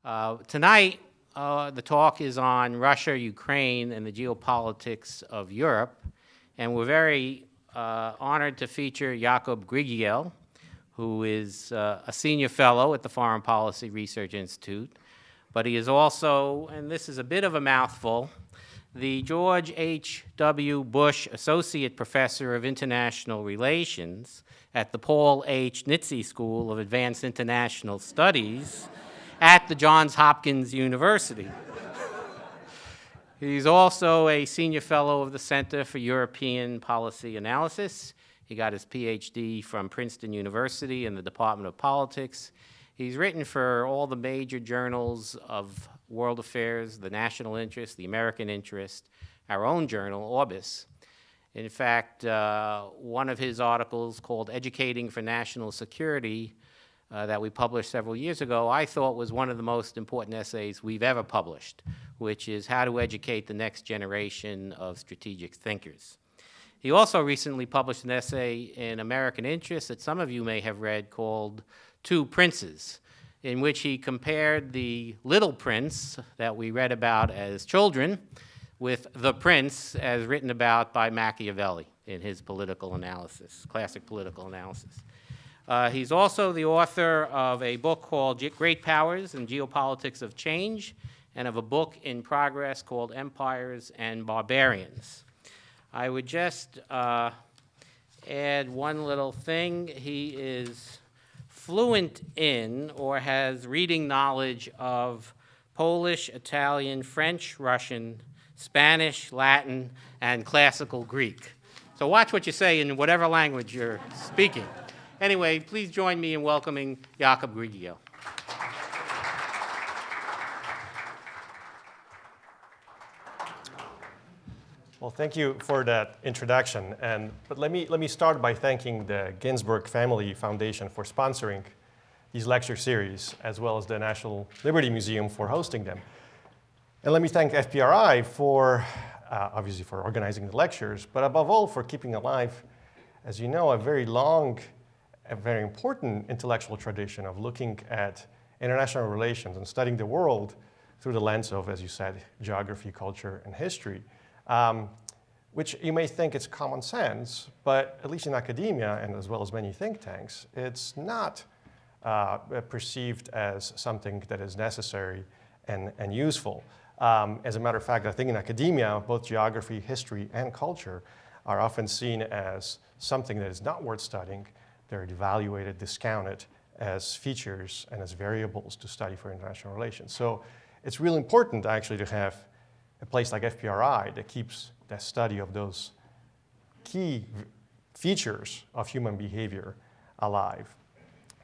Tonight, the talk is on Russia, Ukraine, and the geopolitics of Europe. And we're very honored to feature Jakub Grygiel, who is a senior fellow at the Foreign Policy Research Institute. But he is also, and this is a bit of a mouthful, the George H.W. Bush Associate Professor of International Relations at the Paul H. Nitze School of Advanced International Studies at the Johns Hopkins University. He's also a senior fellow of the Center for European Policy Analysis. He got his Ph.D. from Princeton University in the Department of Politics. He's written for all the major journals of world affairs, the national interest, the American interest, our own journal, Orbis. In fact, one of his articles called Educating for National Security that we published several years ago, I thought was one of the most important essays we've ever published, which is how to educate the next generation of strategic thinkers. He also recently published an essay in American Interest that some of you may have read called Two Princes, in which he compared the Little Prince that we read about as children with The Prince as written about by Machiavelli in his political analysis, classic political analysis. He's also the author of a book called Great Powers and Geopolitics of Change, and of a book in progress called Empires and Barbarians. I would just add one little thing. He is fluent in or has reading knowledge of Polish, Italian, French, Russian, Spanish, Latin, and classical Greek. So watch what you say in whatever language you're speaking. Anyway, please join me in welcoming Jakub Grygiel. Well, thank you for that introduction. But let me start by thanking the Ginsburg Family Foundation for sponsoring these lecture series, as well as the National Liberty Museum for hosting them. And let me thank FPRI for, obviously, for organizing the lectures, but above all, for keeping alive, as you know, a very long, a very important intellectual tradition of looking at international relations and studying the world through the lens of, as you said, geography, culture, and history. Which you may think it's common sense, but at least in academia, and as well as many think tanks, it's not perceived as something that is necessary and useful. As a matter of fact, I think in academia, both geography, history, and culture are often seen as something that is not worth studying. They're evaluated, discounted as features and as variables to study for international relations. So it's really important actually to have a place like FPRI that keeps the study of those key features of human behavior alive.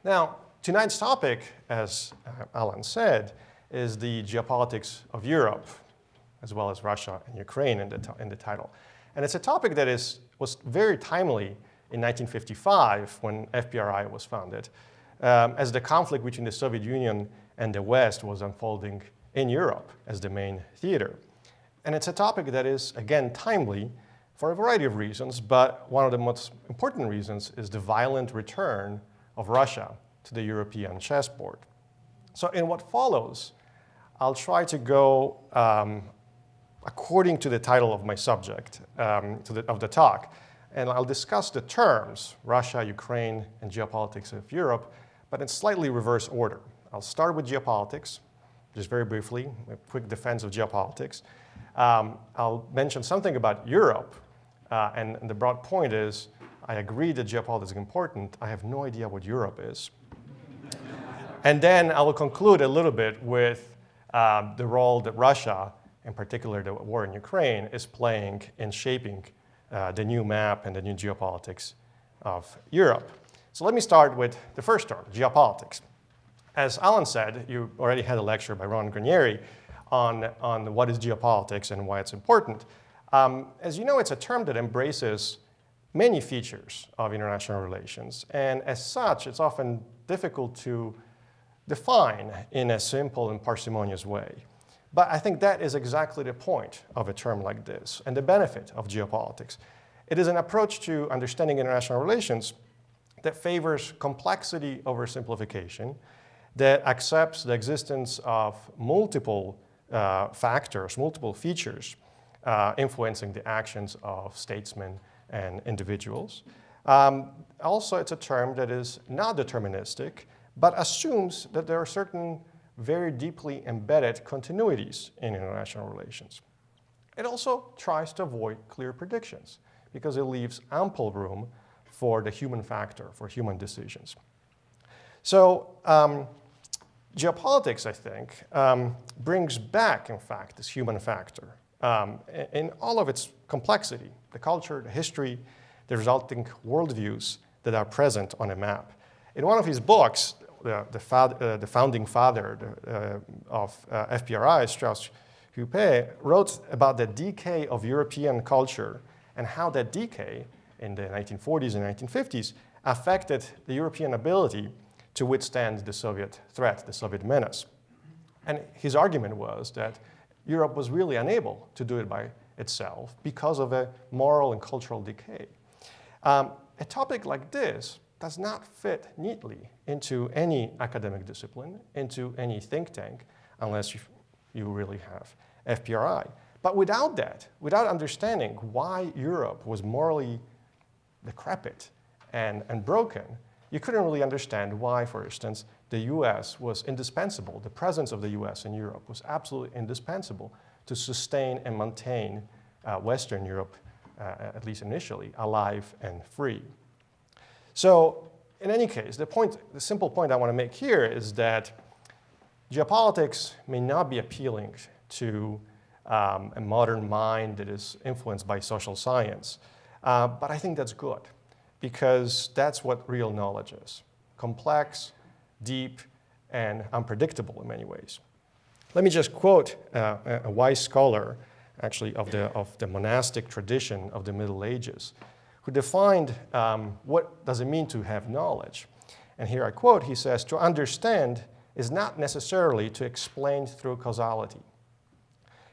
Now, tonight's topic, as Alan said, is the geopolitics of Europe, as well as Russia and Ukraine in the title. And it's a topic that was very timely in 1955 when FPRI was founded, as the conflict between the Soviet Union and the West was unfolding in Europe as the main theater. And it's a topic that is, again, timely for a variety of reasons, but one of the most important reasons is the violent return of Russia to the European chessboard. So in what follows, I'll try to go according to the title of my subject, of the talk, and I'll discuss the terms, Russia, Ukraine, and geopolitics of Europe, but in slightly reverse order. I'll start with geopolitics, just very briefly, a quick defense of geopolitics. I'll mention something about Europe, and the broad point is, I agree that geopolitics is important. I have no idea what Europe is. And then I will conclude a little bit with the role that Russia, in particular the war in Ukraine, is playing in shaping the new map and the new geopolitics of Europe. So let me start with the first term, geopolitics. As Alan said, you already had a lecture by Ron Granieri on what is geopolitics and why it's important. As you know, it's a term that embraces many features of international relations. And as such, it's often difficult to define in a simple and parsimonious way. But I think that is exactly the point of a term like this and the benefit of geopolitics. It is an approach to understanding international relations that favors complexity over simplification that accepts the existence of multiple factors, multiple features influencing the actions of statesmen and individuals. Also, it's a term that is not deterministic, but assumes that there are certain very deeply embedded continuities in international relations. It also tries to avoid clear predictions because it leaves ample room for the human factor, for human decisions. So geopolitics, I think, brings back, in fact, this human factor in all of its complexity, the culture, the history, the resulting worldviews that are present on a map. In one of his books, the founding father of FPRI, Strausz-Hupé, wrote about the decay of European culture and how that decay in the 1940s and 1950s affected the European ability to withstand the Soviet threat, the Soviet menace. And his argument was that Europe was really unable to do it by itself because of a moral and cultural decay. A topic like this does not fit neatly into any academic discipline, into any think tank, unless you really have FPRI. But without that, without understanding why Europe was morally decrepit and broken, you couldn't really understand why, for instance, the US was indispensable. The presence of the US in Europe was absolutely indispensable to sustain and maintain Western Europe, at least initially, alive and free. So in any case, the simple point I want to make here is that geopolitics may not be appealing to a modern mind that is influenced by social science, but I think that's good because that's what real knowledge is: complex, deep, and unpredictable in many ways. Let me just quote a wise scholar, actually, of the monastic tradition of the Middle Ages, who defined what does it mean to have knowledge. And here I quote, he says, "To understand is not necessarily to explain through causality.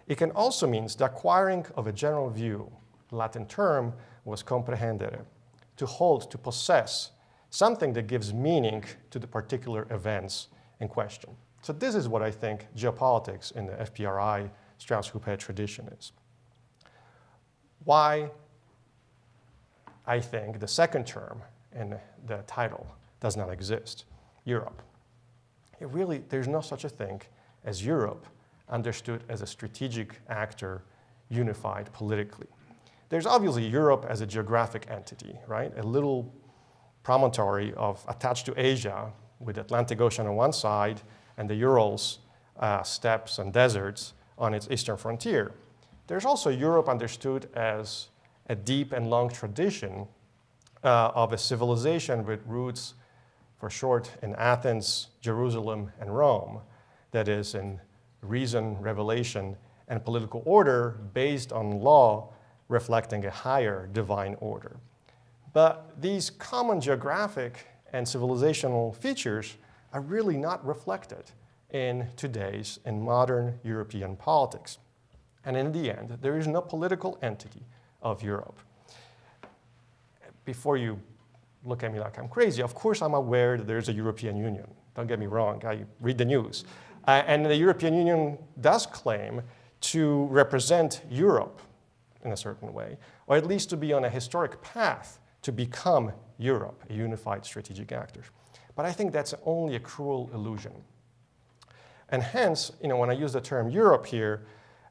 It can also mean the acquiring of a general view." The Latin term was comprehendere, to hold, to possess, something that gives meaning to the particular events in question. So this is what I think geopolitics in the FPRI Strausz-Hupé tradition is. Why I think the second term in the title does not exist, Europe. There's no such a thing as Europe understood as a strategic actor, unified politically. There's obviously Europe as a geographic entity, right? A little promontory attached to Asia with the Atlantic Ocean on one side and the Urals, steppes and deserts on its eastern frontier. There's also Europe understood as a deep and long tradition of a civilization with roots, for short, in Athens, Jerusalem, and Rome, that is in reason, revelation, and political order based on law reflecting a higher divine order. But these common geographic and civilizational features are really not reflected in today's and modern European politics. And in the end, there is no political entity of Europe. Before you look at me like I'm crazy, of course I'm aware that there's a European Union. Don't get me wrong, I read the news. And the European Union does claim to represent Europe in a certain way, or at least to be on a historic path to become Europe, a unified strategic actor. But I think that's only a cruel illusion. And hence, when I use the term Europe here,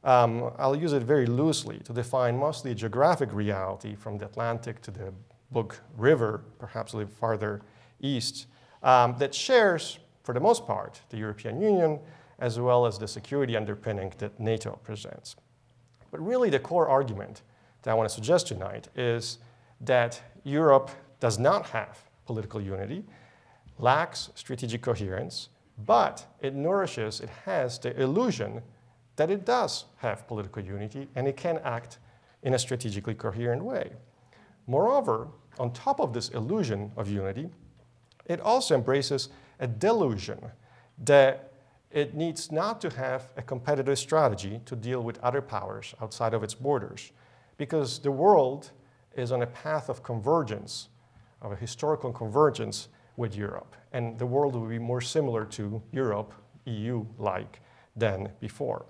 I'll use it very loosely to define mostly a geographic reality from the Atlantic to the Bug River, perhaps a little farther east, that shares, for the most part, the European Union, as well as the security underpinning that NATO presents. But really the core argument that I want to suggest tonight is that Europe does not have political unity, lacks strategic coherence, but it has the illusion that it does have political unity and it can act in a strategically coherent way. Moreover, on top of this illusion of unity, it also embraces a delusion that it needs not to have a competitive strategy to deal with other powers outside of its borders, because the world is on a path of convergence, of a historical convergence with Europe. And the world will be more similar to Europe, EU-like, than before.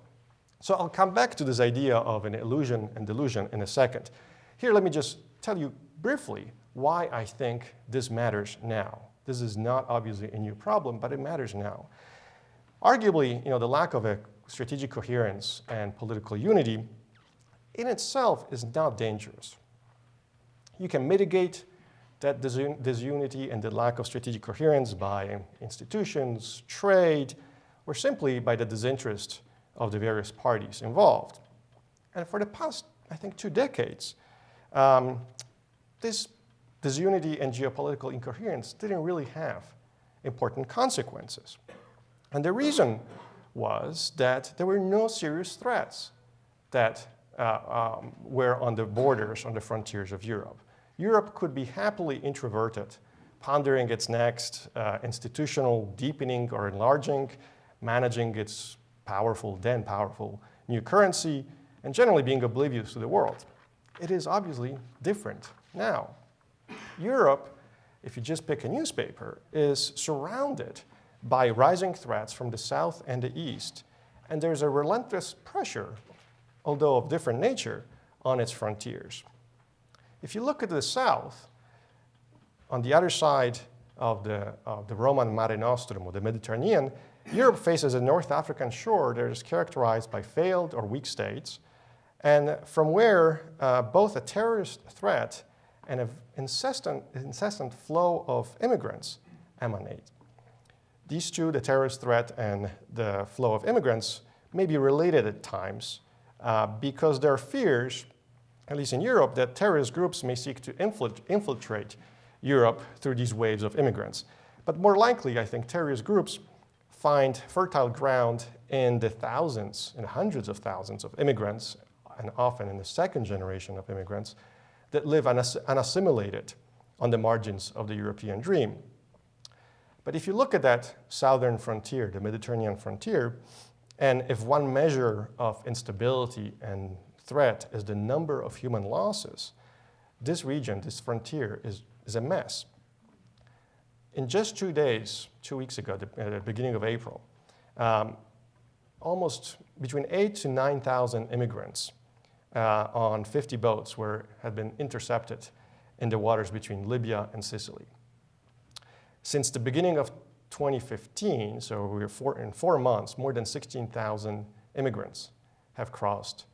So I'll come back to this idea of an illusion and delusion in a second. Here, let me just tell you briefly why I think this matters now. This is not obviously a new problem, but it matters now. Arguably, the lack of a strategic coherence and political unity in itself is not dangerous. You can mitigate that disunity and the lack of strategic coherence by institutions, trade, or simply by the disinterest of the various parties involved. And for the past, I think, 2 decades, this disunity and geopolitical incoherence didn't really have important consequences. And the reason was that there were no serious threats that were on the borders, on the frontiers of Europe. Europe could be happily introverted, pondering its next institutional deepening or enlarging, managing its then powerful new currency, and generally being oblivious to the world. It is obviously different now. Europe, if you just pick a newspaper, is surrounded by rising threats from the south and the east, and there's a relentless pressure, although of different nature, on its frontiers. If you look at the south, on the other side of the Roman Mare Nostrum, or the Mediterranean, Europe faces a North African shore that is characterized by failed or weak states, and from where both a terrorist threat and an incessant flow of immigrants emanate. These two, the terrorist threat and the flow of immigrants, may be related at times because there are fears, at least in Europe, that terrorist groups may seek to infiltrate Europe through these waves of immigrants. But more likely, I think, terrorist groups find fertile ground in the thousands and hundreds of thousands of immigrants, and often in the second generation of immigrants, that live unassimilated on the margins of the European dream. But if you look at that southern frontier, the Mediterranean frontier, and if one measure of instability and threat is the number of human losses, this region, this frontier, is a mess. In just 2 days, 2 weeks ago, at the beginning of April, almost between 8,000 to 9,000 immigrants on 50 boats had been intercepted in the waters between Libya and Sicily. Since the beginning of 2015, so in 4 months, more than 16,000 immigrants have crossed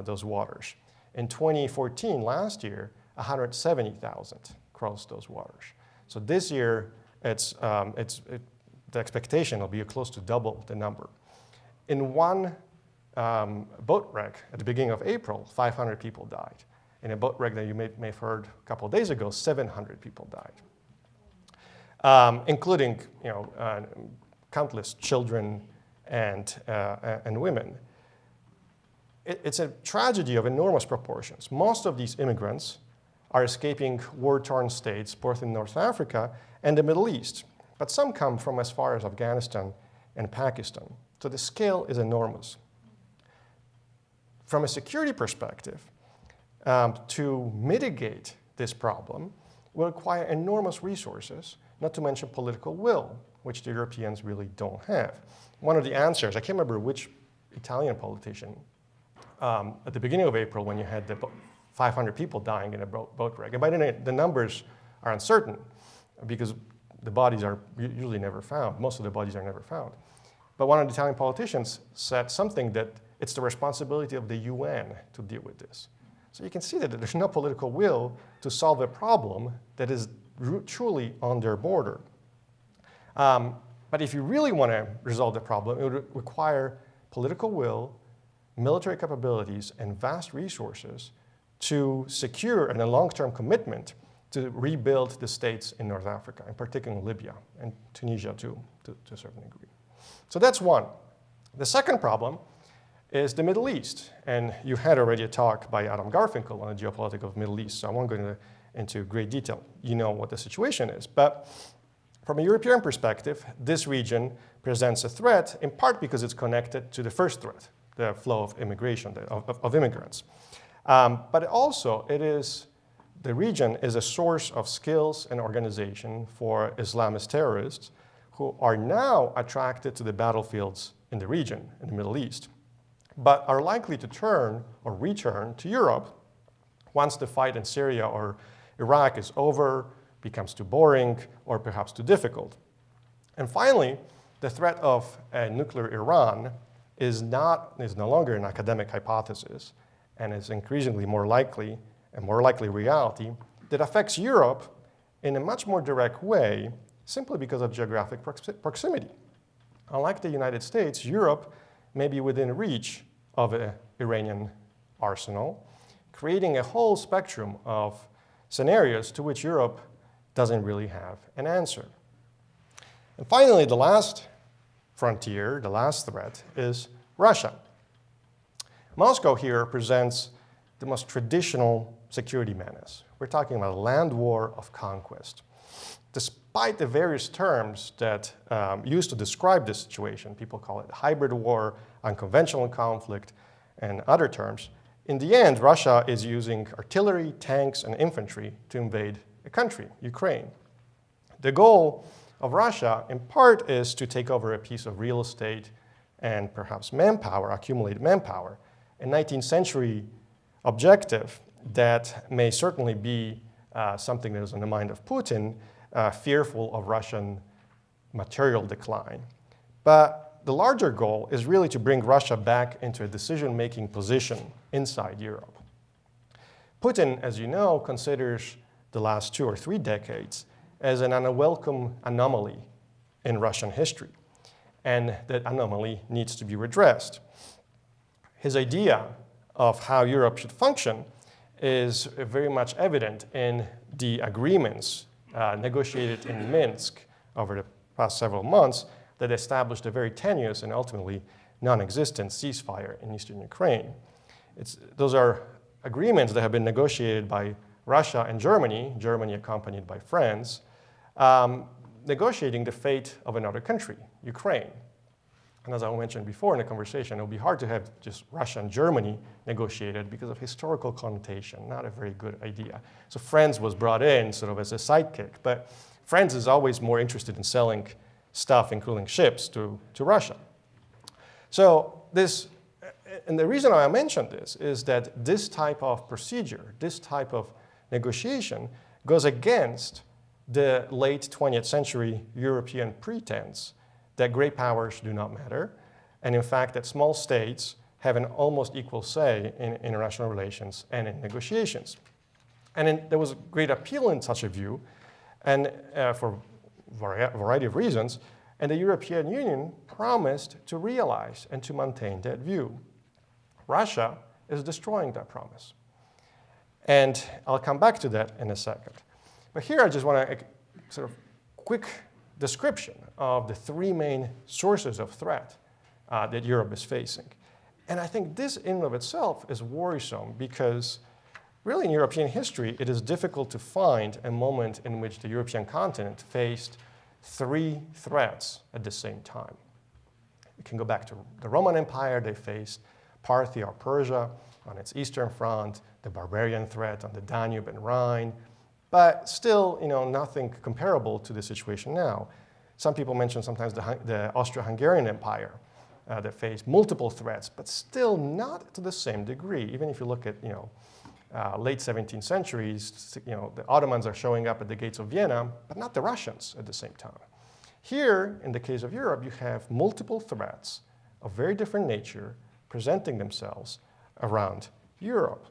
those waters. In 2014, last year, 170,000 crossed those waters. So this year, the expectation will be close to double the number. In one boat wreck at the beginning of April, 500 people died. In a boat wreck that you may have heard a couple of days ago, 700 people died, including countless children and women. It's a tragedy of enormous proportions. Most of these immigrants are escaping war-torn states, both in North Africa and the Middle East. But some come from as far as Afghanistan and Pakistan. So the scale is enormous. From a security perspective, to mitigate this problem will require enormous resources, not to mention political will, which the Europeans really don't have. One of the answers, I can't remember which Italian politician, at the beginning of April when you had the 500 people dying in a boat wreck. And by then, the numbers are uncertain because the bodies are usually never found. Most of the bodies are never found. But one of the Italian politicians said something that it's the responsibility of the UN to deal with this. So you can see that there's no political will to solve a problem that is truly on their border. But if you really want to resolve the problem, it would require political will, military capabilities, and vast resources to secure and a long-term commitment to rebuild the states in North Africa, in particular Libya and Tunisia too, to a certain degree. So that's one. The second problem is the Middle East. And you had already a talk by Adam Garfinkel on the geopolitics of the Middle East, so I won't go into great detail. You know what the situation is. But from a European perspective, this region presents a threat, in part because it's connected to the first threat, the flow of immigration, of immigrants. But also, it is the region is a source of skills and organization for Islamist terrorists who are now attracted to the battlefields in the region, in the Middle East, but are likely to turn or return to Europe once the fight in Syria or Iraq is over, becomes too boring, or perhaps too difficult. And finally, the threat of a nuclear Iran is no longer an academic hypothesis, and is increasingly more likely reality that affects Europe in a much more direct way simply because of geographic proximity. Unlike the United States, Europe may be within reach of an Iranian arsenal, creating a whole spectrum of scenarios to which Europe doesn't really have an answer. And finally, the last frontier, the last threat, is Russia. Moscow here presents the most traditional security menace. We're talking about a land war of conquest. Despite the various terms that used to describe this situation, people call it hybrid war, unconventional conflict, and other terms, in the end, Russia is using artillery, tanks, and infantry to invade a country, Ukraine. The goal of Russia, in part, is to take over a piece of real estate and perhaps manpower, accumulated manpower, a 19th century objective that may certainly be something that is in the mind of Putin, fearful of Russian material decline. But the larger goal is really to bring Russia back into a decision-making position inside Europe. Putin, as you know, considers the last 2 or 3 decades as an unwelcome anomaly in Russian history, and that anomaly needs to be redressed. His idea of how Europe should function is very much evident in the agreements negotiated in Minsk over the past several months that established a very tenuous and ultimately non-existent ceasefire in eastern Ukraine. Those are agreements that have been negotiated by Russia and Germany, Germany accompanied by France, negotiating the fate of another country, Ukraine. And as I mentioned before in the conversation, it would be hard to have just Russia and Germany negotiated because of historical connotation, not a very good idea. So France was brought in sort of as a sidekick, but France is always more interested in selling stuff, including ships, to Russia. So and the reason I mention this is that this type of procedure, this type of negotiation goes against the late 20th century European pretense that great powers do not matter, and in fact that small states have an almost equal say in international relations and in negotiations. And there was great appeal in such a view, and for a variety of reasons, and the European Union promised to realize and to maintain that view. Russia is destroying that promise. And I'll come back to that in a second. But here I just want to sort of quick description of the 3 main sources of threat that Europe is facing. And I think this in and of itself is worrisome because really in European history, it is difficult to find a moment in which the European continent faced 3 threats at the same time. You can go back to the Roman Empire. They faced Parthia or Persia on its eastern front, the barbarian threat on the Danube and Rhine, but still, nothing comparable to the situation now. Some people mention sometimes the Austro-Hungarian Empire that faced multiple threats, but still not to the same degree. Even if you look at, late 17th centuries, the Ottomans are showing up at the gates of Vienna, but not the Russians at the same time. Here, in the case of Europe, you have multiple threats of very different nature presenting themselves around Europe.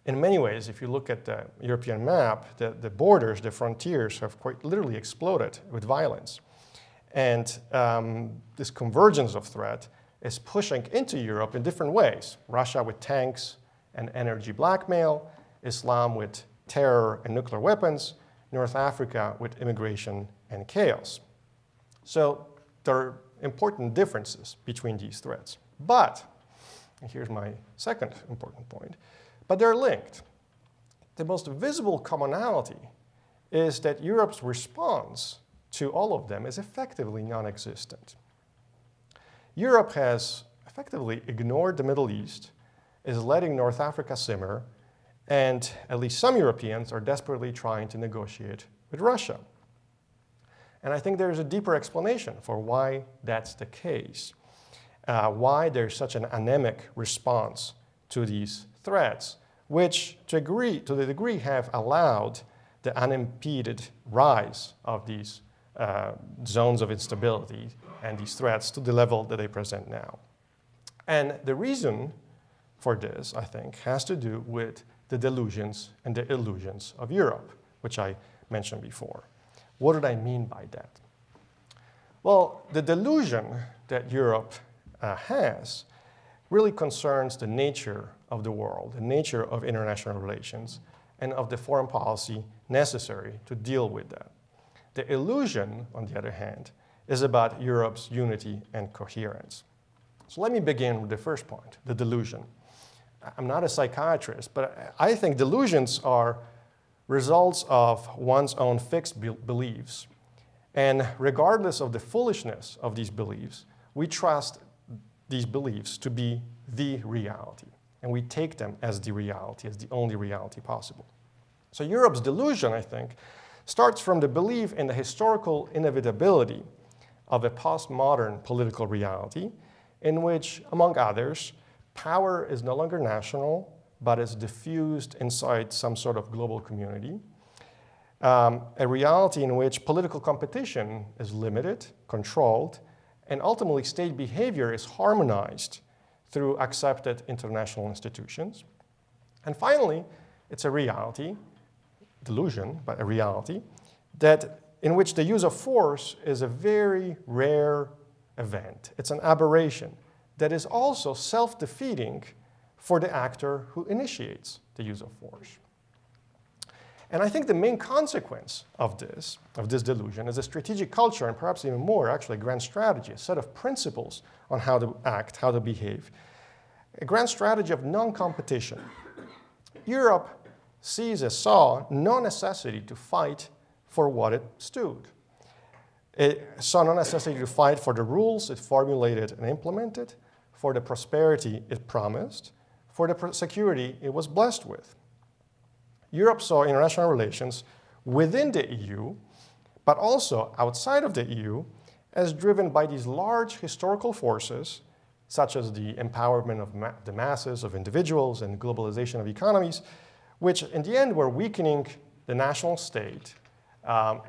In many ways, if you look at the European map, the borders, the frontiers have quite literally exploded with violence. And this convergence of threat is pushing into Europe in different ways. Russia with tanks and energy blackmail, Islam with terror and nuclear weapons, North Africa with immigration and chaos. So there are important differences between these threats. But, and here's my second important point, but they're linked. The most visible commonality is that Europe's response to all of them is effectively non-existent. Europe has effectively ignored the Middle East, is letting North Africa simmer, and at least some Europeans are desperately trying to negotiate with Russia. And I think there's a deeper explanation for why that's the case, why there's such an anemic response to these threats, which to the degree have allowed the unimpeded rise of these zones of instability and these threats to the level that they present now. And the reason for this, I think, has to do with the delusions and the illusions of Europe, which I mentioned before. What did I mean by that? Well, the delusion that Europe has really concerns the nature of the world, the nature of international relations, and of the foreign policy necessary to deal with that. The illusion, on the other hand, is about Europe's unity and coherence. So let me begin with the first point, the delusion. I'm not a psychiatrist, but I think delusions are results of one's own fixed beliefs. And regardless of the foolishness of these beliefs, we trust these beliefs to be the reality. And we take them as the reality, as the only reality possible. So Europe's delusion, I think, starts from the belief in the historical inevitability of a postmodern political reality in which, among others, power is no longer national, but is diffused inside some sort of global community. A reality in which political competition is limited, controlled, and ultimately state behavior is harmonized through accepted international institutions. And finally, it's a reality, delusion, but a reality, that in which the use of force is a very rare event. It's an aberration that is also self-defeating for the actor who initiates the use of force. And I think the main consequence of this delusion is a strategic culture, and perhaps even more, actually, a grand strategy, a set of principles on how to act, how to behave. A grand strategy of non-competition. Europe saw no necessity to fight for what it stood. It saw no necessity to fight for the rules it formulated and implemented, for the prosperity it promised, for the security it was blessed with. Europe saw international relations within the EU, but also outside of the EU, as driven by these large historical forces, such as the empowerment of the masses, of individuals, and globalization of economies, which in the end were weakening the national state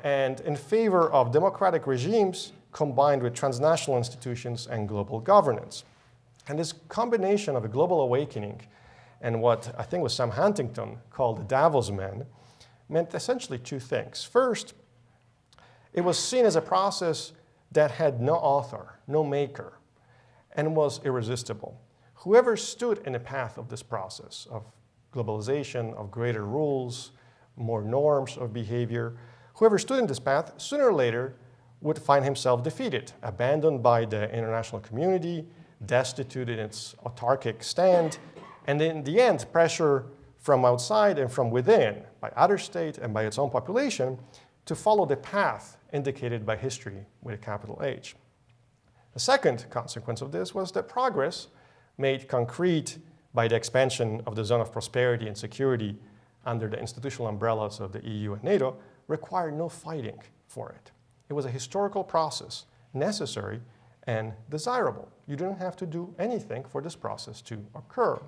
and in favor of democratic regimes combined with transnational institutions and global governance. And this combination of a global awakening and what I think was Sam Huntington called the Davos Man meant essentially two things. First, it was seen as a process that had no author, no maker, and was irresistible. Whoever stood in the path of this process of globalization, of greater rules, more norms of behavior, whoever stood in this path, sooner or later would find himself defeated, abandoned by the international community, destitute in its autarkic stand, and in the end, pressure from outside and from within, by other states and by its own population, to follow the path indicated by history with a capital H. The second consequence of this was that progress, made concrete by the expansion of the zone of prosperity and security under the institutional umbrellas of the EU and NATO, required no fighting for it. It was a historical process, necessary and desirable. You didn't have to do anything for this process to occur.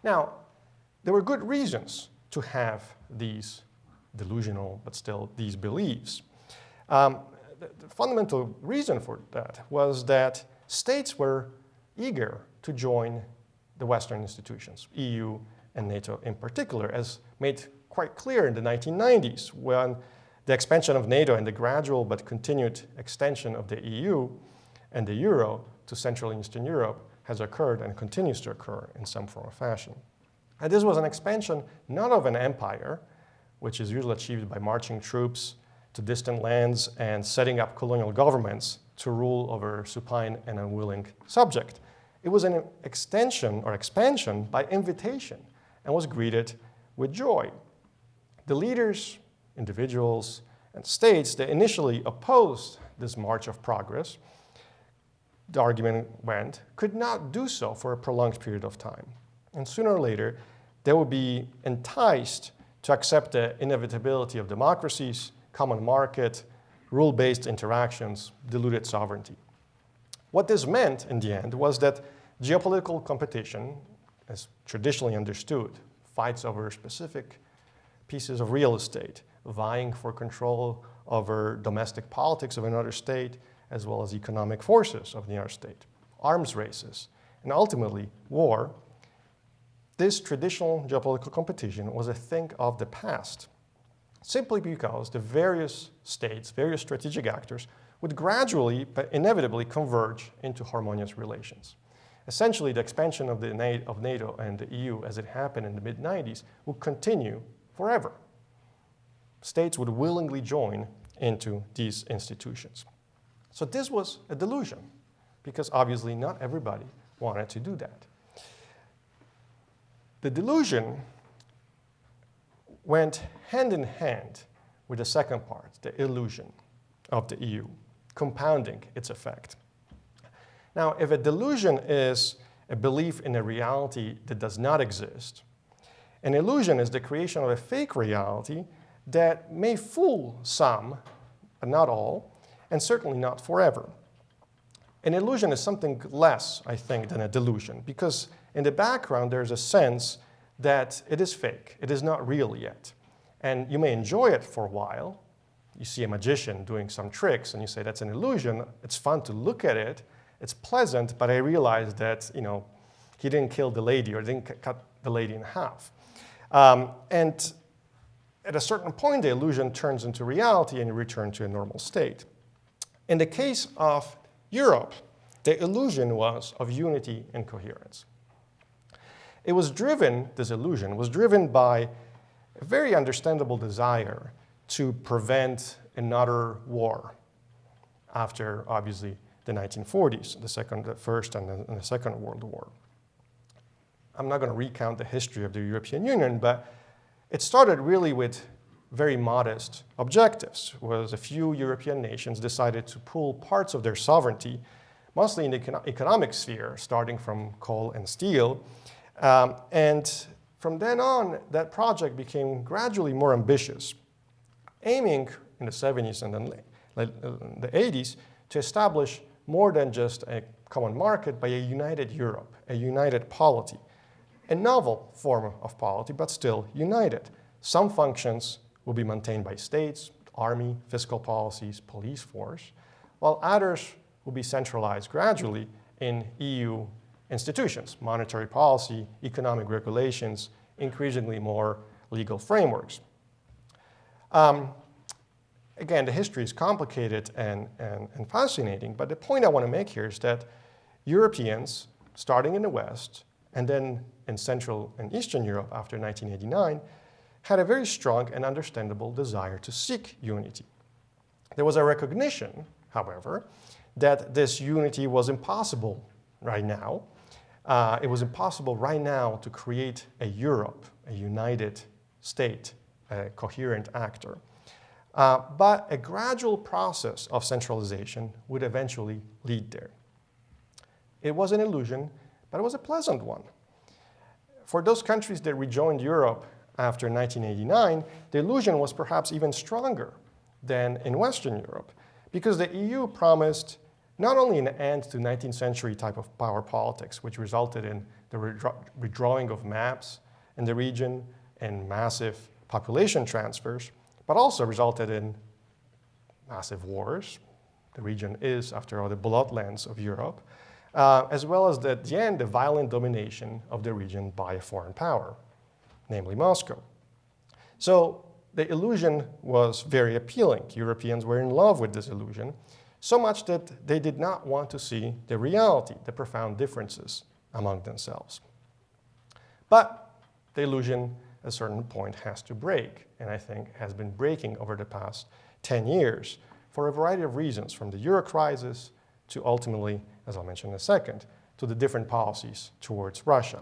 Now, there were good reasons to have these delusional, but still these beliefs. The fundamental reason for that was that states were eager to join the Western institutions, EU and NATO in particular, as made quite clear in the 1990s when the expansion of NATO and the gradual but continued extension of the EU and the Euro to Central and Eastern Europe has occurred and continues to occur in some form or fashion. And this was an expansion not of an empire, which is usually achieved by marching troops to distant lands and setting up colonial governments to rule over supine and unwilling subject. It was an extension or expansion by invitation and was greeted with joy. The leaders, individuals, and states that initially opposed this march of progress, the argument went, could not do so for a prolonged period of time. And sooner or later, they would be enticed to accept the inevitability of democracies, common market, rule-based interactions, diluted sovereignty. What this meant in the end was that geopolitical competition, as traditionally understood, fights over specific pieces of real estate, vying for control over domestic politics of another state, as well as economic forces of the other state, arms races, and ultimately war. This traditional geopolitical competition was a thing of the past, simply because the various states, various strategic actors, would gradually but inevitably converge into harmonious relations. Essentially, the expansion of NATO and the EU as it happened in the mid-90s would continue forever. States would willingly join into these institutions. So this was a delusion, because obviously not everybody wanted to do that. The delusion went hand in hand with the second part, the illusion of the EU, compounding its effect. Now, if a delusion is a belief in a reality that does not exist, an illusion is the creation of a fake reality that may fool some, but not all, and certainly not forever. An illusion is something less, I think, than a delusion, because in the background there's a sense that it is fake, it is not real yet. And you may enjoy it for a while. You see a magician doing some tricks and you say, that's an illusion. It's fun to look at it. It's pleasant, but I realized that, he didn't kill the lady or didn't cut the lady in half. And at a certain point, the illusion turns into reality and you return to a normal state. In the case of Europe, the illusion was of unity and coherence. This illusion was driven by a very understandable desire to prevent another war after, obviously, the 1940s, the First and the Second World War. I'm not going to recount the history of the European Union, but it started really with very modest objectives. Was a few European nations decided to pool parts of their sovereignty, mostly in the economic sphere, starting from coal and steel. And from then on, that project became gradually more ambitious, aiming in the 70s and then the 80s to establish more than just a common market, but a united Europe, a united polity. A novel form of polity, but still united. Some functions will be maintained by states, army, fiscal policies, police force, while others will be centralized gradually in EU institutions, monetary policy, economic regulations, increasingly more legal frameworks. Again, the history is complicated and fascinating, but the point I want to make here is that Europeans, starting in the West, and then in Central and Eastern Europe after 1989, had a very strong and understandable desire to seek unity. There was a recognition, however, that this unity was impossible right now. It was impossible right now to create a Europe, a united state, a coherent actor. But a gradual process of centralization would eventually lead there. It was an illusion, but it was a pleasant one. For those countries that rejoined Europe after 1989, the illusion was perhaps even stronger than in Western Europe, because the EU promised not only an end to 19th century type of power politics, which resulted in the redrawing of maps in the region and massive population transfers, but also resulted in massive wars. The region is, after all, the bloodlands of Europe, as well as at the end, the violent domination of the region by a foreign power, namely Moscow. So the illusion was very appealing. Europeans were in love with this illusion, so much that they did not want to see the reality, the profound differences among themselves. But the illusion at a certain point has to break, and I think has been breaking over the past 10 years for a variety of reasons, from the Euro crisis to ultimately, as I'll mention in a second, to the different policies towards Russia.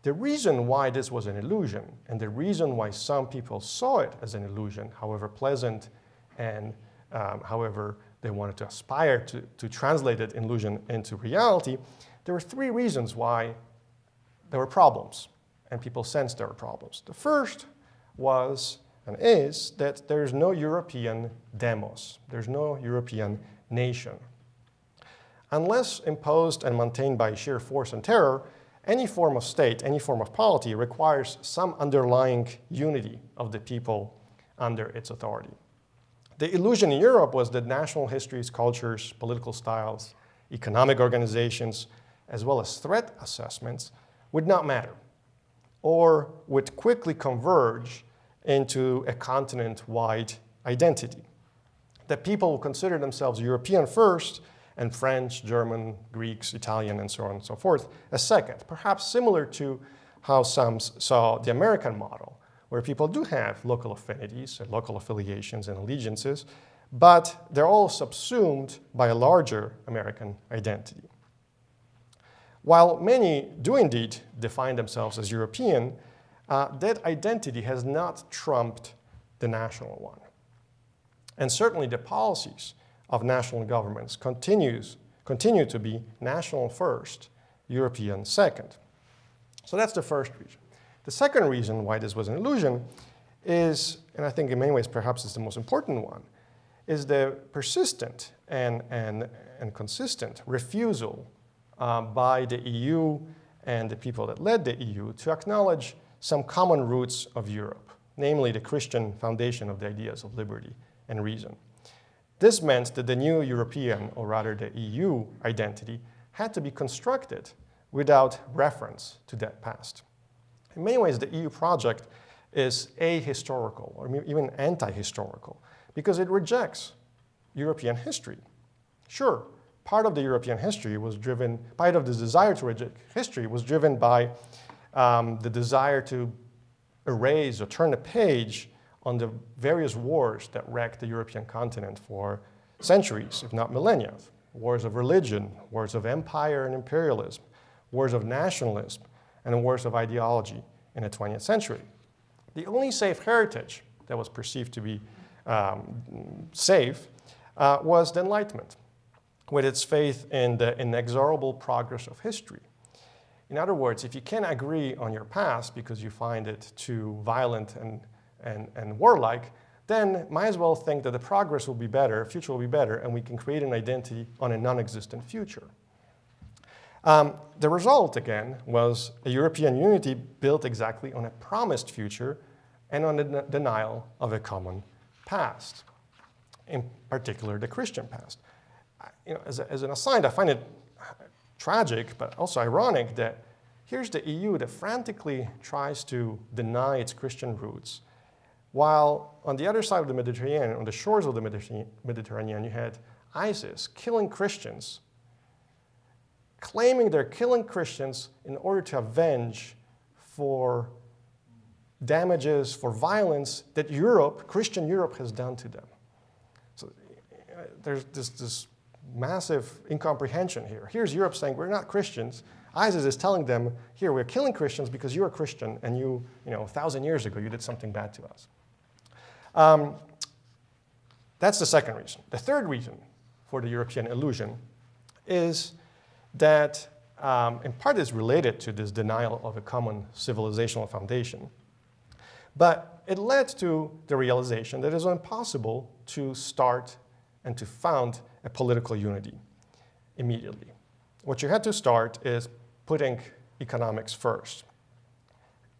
The reason why this was an illusion, and the reason why some people saw it as an illusion, however pleasant and however they wanted to aspire to translate that illusion into reality, there were three reasons why there were problems and people sensed there were problems. The first was and is that there's no European demos. There's no European nation. Unless imposed and maintained by sheer force and terror, any form of state, any form of polity requires some underlying unity of the people under its authority. The illusion in Europe was that national histories, cultures, political styles, economic organizations, as well as threat assessments would not matter, or would quickly converge into a continent-wide identity. That people will consider themselves European first, and French, German, Greeks, Italian, and so on and so forth as second, perhaps similar to how some saw the American model, where people do have local affinities and local affiliations and allegiances, but they're all subsumed by a larger American identity. While many do indeed define themselves as European, that identity has not trumped the national one. And certainly the policies of national governments continue to be national first, European second. So that's the first reason. The second reason why this was an illusion is, and I think in many ways perhaps it's the most important one, is the persistent and consistent refusal by the EU and the people that led the EU to acknowledge some common roots of Europe, namely the Christian foundation of the ideas of liberty and reason. This meant that the new European, or rather the EU identity, had to be constructed without reference to that past. In many ways, the EU project is ahistorical, or even anti-historical, because it rejects European history. Sure, part of the European history was driven, part of the desire to reject history was driven by the desire to erase or turn a page on the various wars that wrecked the European continent for centuries, if not millennia. Wars of religion, wars of empire and imperialism, wars of nationalism, and wars of ideology in the 20th century. The only safe heritage that was perceived to be safe was the Enlightenment, with its faith in the inexorable progress of history. In other words, if you can't agree on your past because you find it too violent and warlike, then might as well think that the progress will be better, future will be better, and we can create an identity on a non-existent future. The result, again, was a European unity built exactly on a promised future and on the denial of a common past, in particular the Christian past. As an aside, I find it tragic, but also ironic that here's the EU that frantically tries to deny its Christian roots, while on the other side of the Mediterranean, on the shores of the Mediterranean, you had ISIS killing Christians, claiming they're killing Christians in order to avenge for damages, for violence that Christian Europe has done to them. So there's this massive incomprehension here. Here's Europe saying, we're not Christians. ISIS is telling them, here, we're killing Christians because you're a Christian and you 1,000 years ago, you did something bad to us. That's the second reason. The third reason for the European illusion is that, in part, is related to this denial of a common civilizational foundation. But it led to the realization that it is impossible to start and to found a political unity immediately. What you had to start is putting economics first.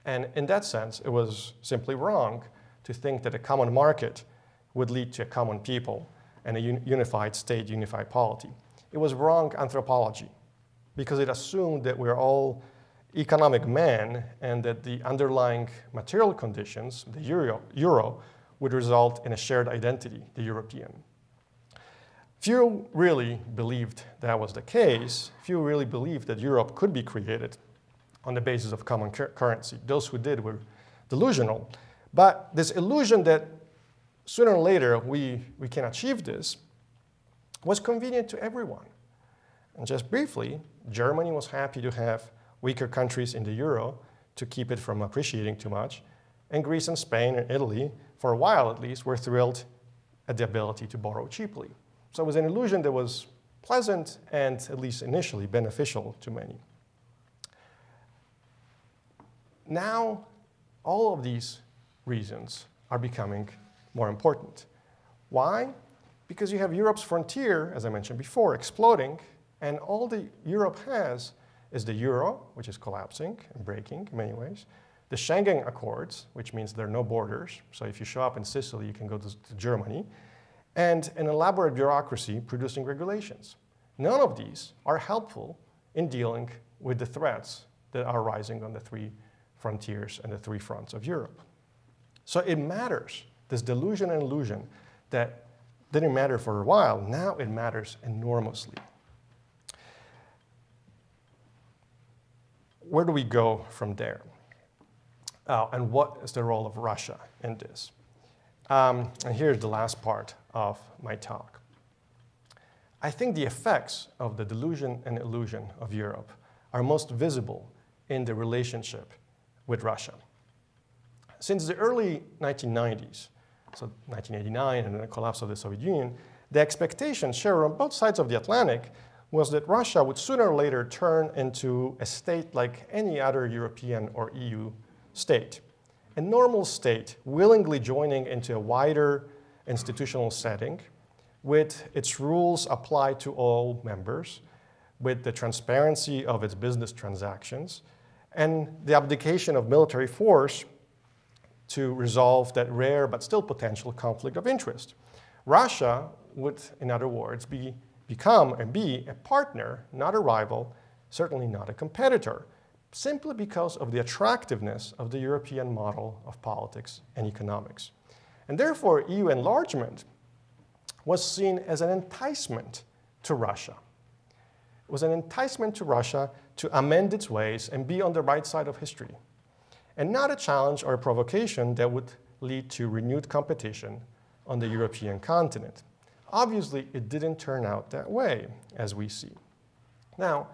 And in that sense, it was simply wrong to think that a common market would lead to a common people and a unified state, unified polity. It was wrong anthropology because it assumed that we're all economic men and that the underlying material conditions, the euro would result in a shared identity, the European. Few really believed that was the case. Few really believed that Europe could be created on the basis of common currency. Those who did were delusional. But this illusion that sooner or later we can achieve this was convenient to everyone. And just briefly, Germany was happy to have weaker countries in the euro to keep it from appreciating too much. And Greece and Spain and Italy, for a while at least, were thrilled at the ability to borrow cheaply. So it was an illusion that was pleasant and, at least initially, beneficial to many. now all of these reasons are becoming more important. Why? Because you have Europe's frontier, as I mentioned before, exploding, and all that Europe has is the euro, which is collapsing and breaking in many ways, the Schengen Accords, which means there are no borders, so if you show up in Sicily, you can go to Germany, and an elaborate bureaucracy producing regulations. None of these are helpful in dealing with the threats that are rising on the three frontiers and the three fronts of Europe. So it matters, this delusion and illusion that didn't matter for a while, now it matters enormously. Where do we go from there? And what is the role of Russia in this? And here's the last part of my talk. I think the effects of the delusion and illusion of Europe are most visible in the relationship with Russia. Since the early 1990s, so 1989 and then the collapse of the Soviet Union, the expectation shared on both sides of the Atlantic was that Russia would sooner or later turn into a state like any other European or EU state, a normal state willingly joining into a wider institutional setting with its rules applied to all members, with the transparency of its business transactions, and the abdication of military force to resolve that rare but still potential conflict of interest. Russia would, in other words, become and be a partner, not a rival, certainly not a competitor, simply because of the attractiveness of the European model of politics and economics. And therefore, EU enlargement was seen as an enticement to Russia. It was an enticement to Russia to amend its ways and be on the right side of history, and not a challenge or a provocation that would lead to renewed competition on the European continent. Obviously, it didn't turn out that way, as we see. Now,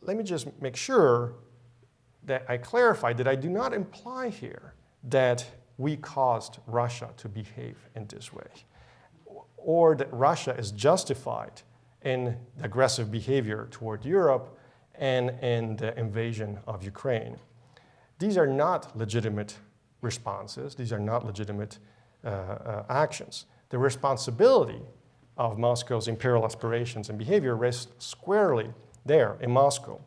let me just make sure that I clarify that I do not imply here that we caused Russia to behave in this way, or that Russia is justified in aggressive behavior toward Europe and in the invasion of Ukraine. These are not legitimate responses. These are not legitimate actions. The responsibility of Moscow's imperial aspirations and behavior rests squarely there in Moscow.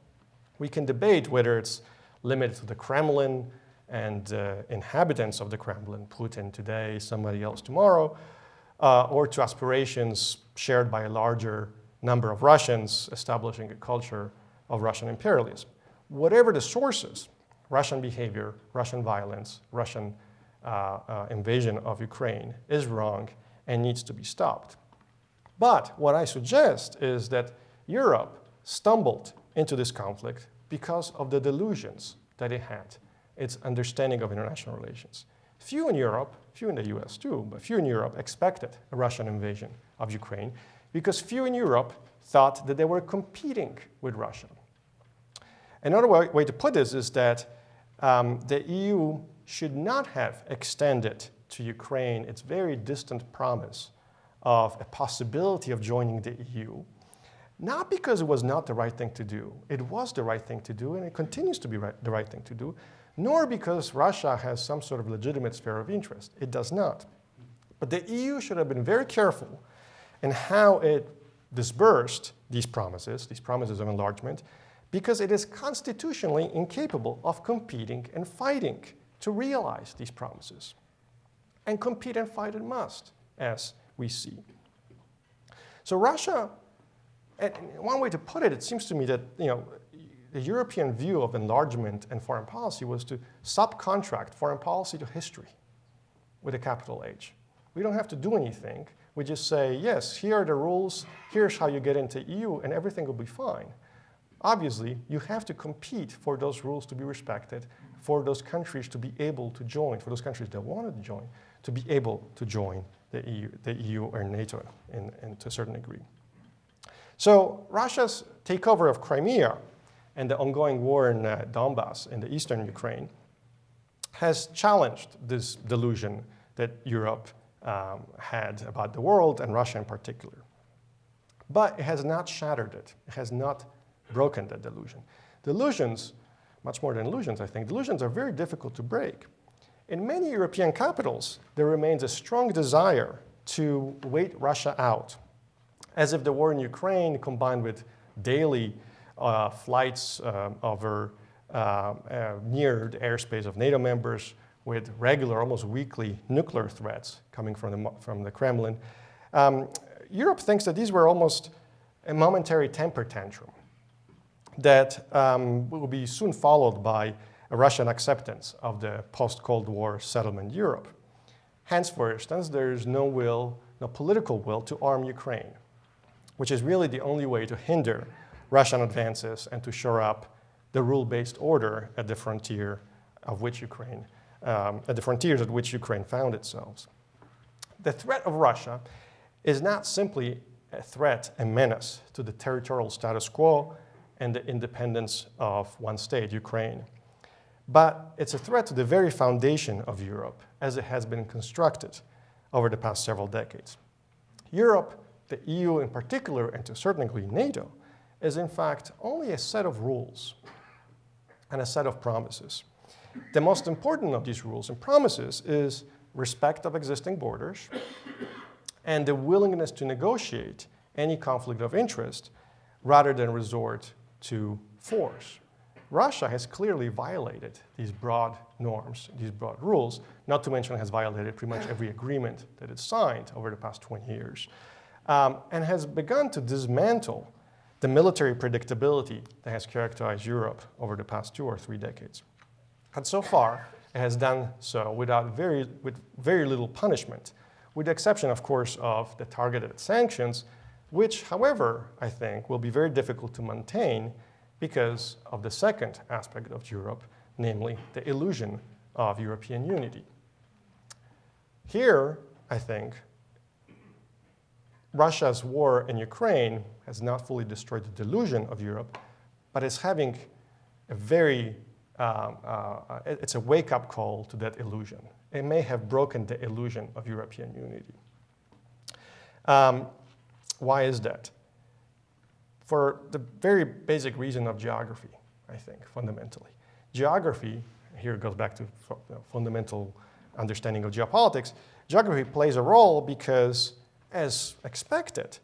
We can debate whether it's limited to the Kremlin and inhabitants of the Kremlin, Putin today, somebody else tomorrow, or to aspirations shared by a larger number of Russians establishing a culture of Russian imperialism. Whatever the sources, Russian behavior, Russian violence, Russian invasion of Ukraine is wrong and needs to be stopped. But what I suggest is that Europe stumbled into this conflict because of the delusions that it had, its understanding of international relations. Few in Europe, few in the US too, but few in Europe expected a Russian invasion of Ukraine because few in Europe thought that they were competing with Russia. Another way to put this is that the EU should not have extended to Ukraine its very distant promise of a possibility of joining the EU, not because it was not the right thing to do. It was the right thing to do, and it continues to be the right thing to do, nor because Russia has some sort of legitimate sphere of interest. It does not. But the EU should have been very careful in how it disbursed these promises of enlargement, because it is constitutionally incapable of competing and fighting to realize these promises. And compete and fight it must, as we see. So Russia, and one way to put it, it seems to me that the European view of enlargement and foreign policy was to subcontract foreign policy to history with a capital H. We don't have to do anything. We just say, yes, here are the rules, here's how you get into EU, and everything will be fine. Obviously, you have to compete for those rules to be respected, for those countries to be able to join, for those countries that wanted to join, to be able to join the EU or NATO to a certain degree. So Russia's takeover of Crimea and the ongoing war in Donbass in the eastern Ukraine has challenged this delusion that Europe had about the world and Russia in particular. But it has not shattered it. It has not broken that delusion. Delusions much more than illusions, I think, delusions are very difficult to break. In many European capitals, there remains a strong desire to wait Russia out, as if the war in Ukraine, combined with daily flights over near the airspace of NATO members, with regular, almost weekly nuclear threats coming from the Kremlin, Europe thinks that these were almost a momentary temper tantrum that will be soon followed by a Russian acceptance of the post-Cold War settlement Europe. Hence, for instance, there is no political will to arm Ukraine, which is really the only way to hinder Russian advances and to shore up the rule-based order at the frontier of which Ukraine, at the frontiers at which Ukraine found itself. The threat of Russia is not simply a threat, a menace to the territorial status quo and the independence of one state, Ukraine. But it's a threat to the very foundation of Europe as it has been constructed over the past several decades. Europe, the EU in particular, and to a certain degree NATO, is in fact only a set of rules and a set of promises. The most important of these rules and promises is respect of existing borders and the willingness to negotiate any conflict of interest rather than resort to force. Russia has clearly violated these broad norms, these broad rules, not to mention has violated pretty much every agreement that it signed over the past 20 years, and has begun to dismantle the military predictability that has characterized Europe over the past 2 or 3 decades. And so far, it has done so with very little punishment, with the exception, of course, of the targeted sanctions, which, however, I think will be very difficult to maintain because of the second aspect of Europe, namely the illusion of European unity. Here, I think, Russia's war in Ukraine has not fully destroyed the delusion of Europe, but is having a very, it's a wake-up call to that illusion. It may have broken the illusion of European unity. Why is that? For the very basic reason of geography, I think, fundamentally. Geography, here it goes back to fundamental understanding of geopolitics, geography plays a role because, as expected,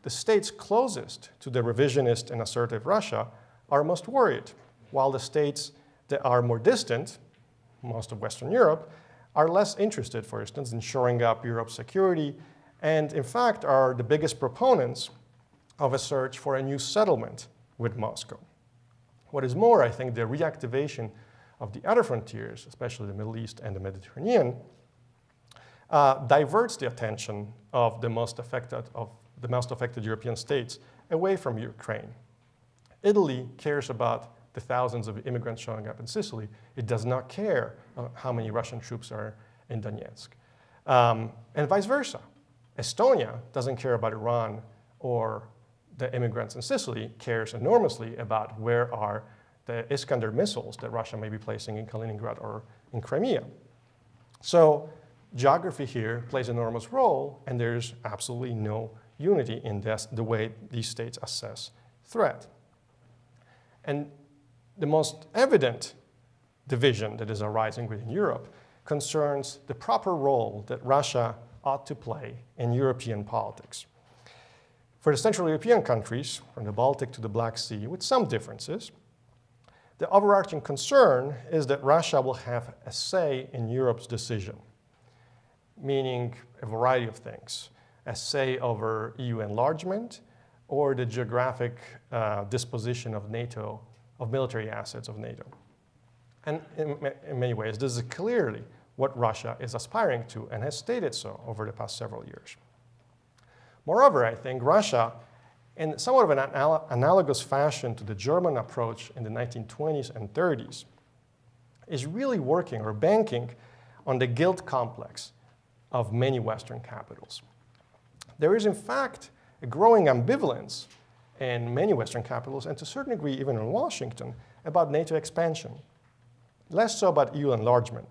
the states closest to the revisionist and assertive Russia are most worried, while the states that are more distant, most of Western Europe, are less interested, for instance, in shoring up Europe's security, and in fact are the biggest proponents of a search for a new settlement with Moscow. What is more, I think the reactivation of the other frontiers, especially the Middle East and the Mediterranean, diverts the attention of the most affected European states away from Ukraine. Italy cares about the thousands of immigrants showing up in Sicily. It does not care how many Russian troops are in Donetsk. And vice versa. Estonia doesn't care about Iran or the immigrants in Sicily, cares enormously about where are the Iskander missiles that Russia may be placing in Kaliningrad or in Crimea. So geography here plays an enormous role, and there's absolutely no unity in the way these states assess threat. And the most evident division that is arising within Europe concerns the proper role that Russia ought to play in European politics. For the Central European countries, from the Baltic to the Black Sea, with some differences, the overarching concern is that Russia will have a say in Europe's decision, meaning a variety of things, a say over EU enlargement or the geographic disposition of NATO, of military assets of NATO. And in many ways, this is clearly what Russia is aspiring to and has stated so over the past several years. Moreover, I think Russia, in somewhat of an analogous fashion to the German approach in the 1920s and 30s, is really working or banking on the guilt complex of many Western capitals. There is, in fact, a growing ambivalence in many Western capitals, and to a certain degree even in Washington, about NATO expansion. Less so about EU enlargement.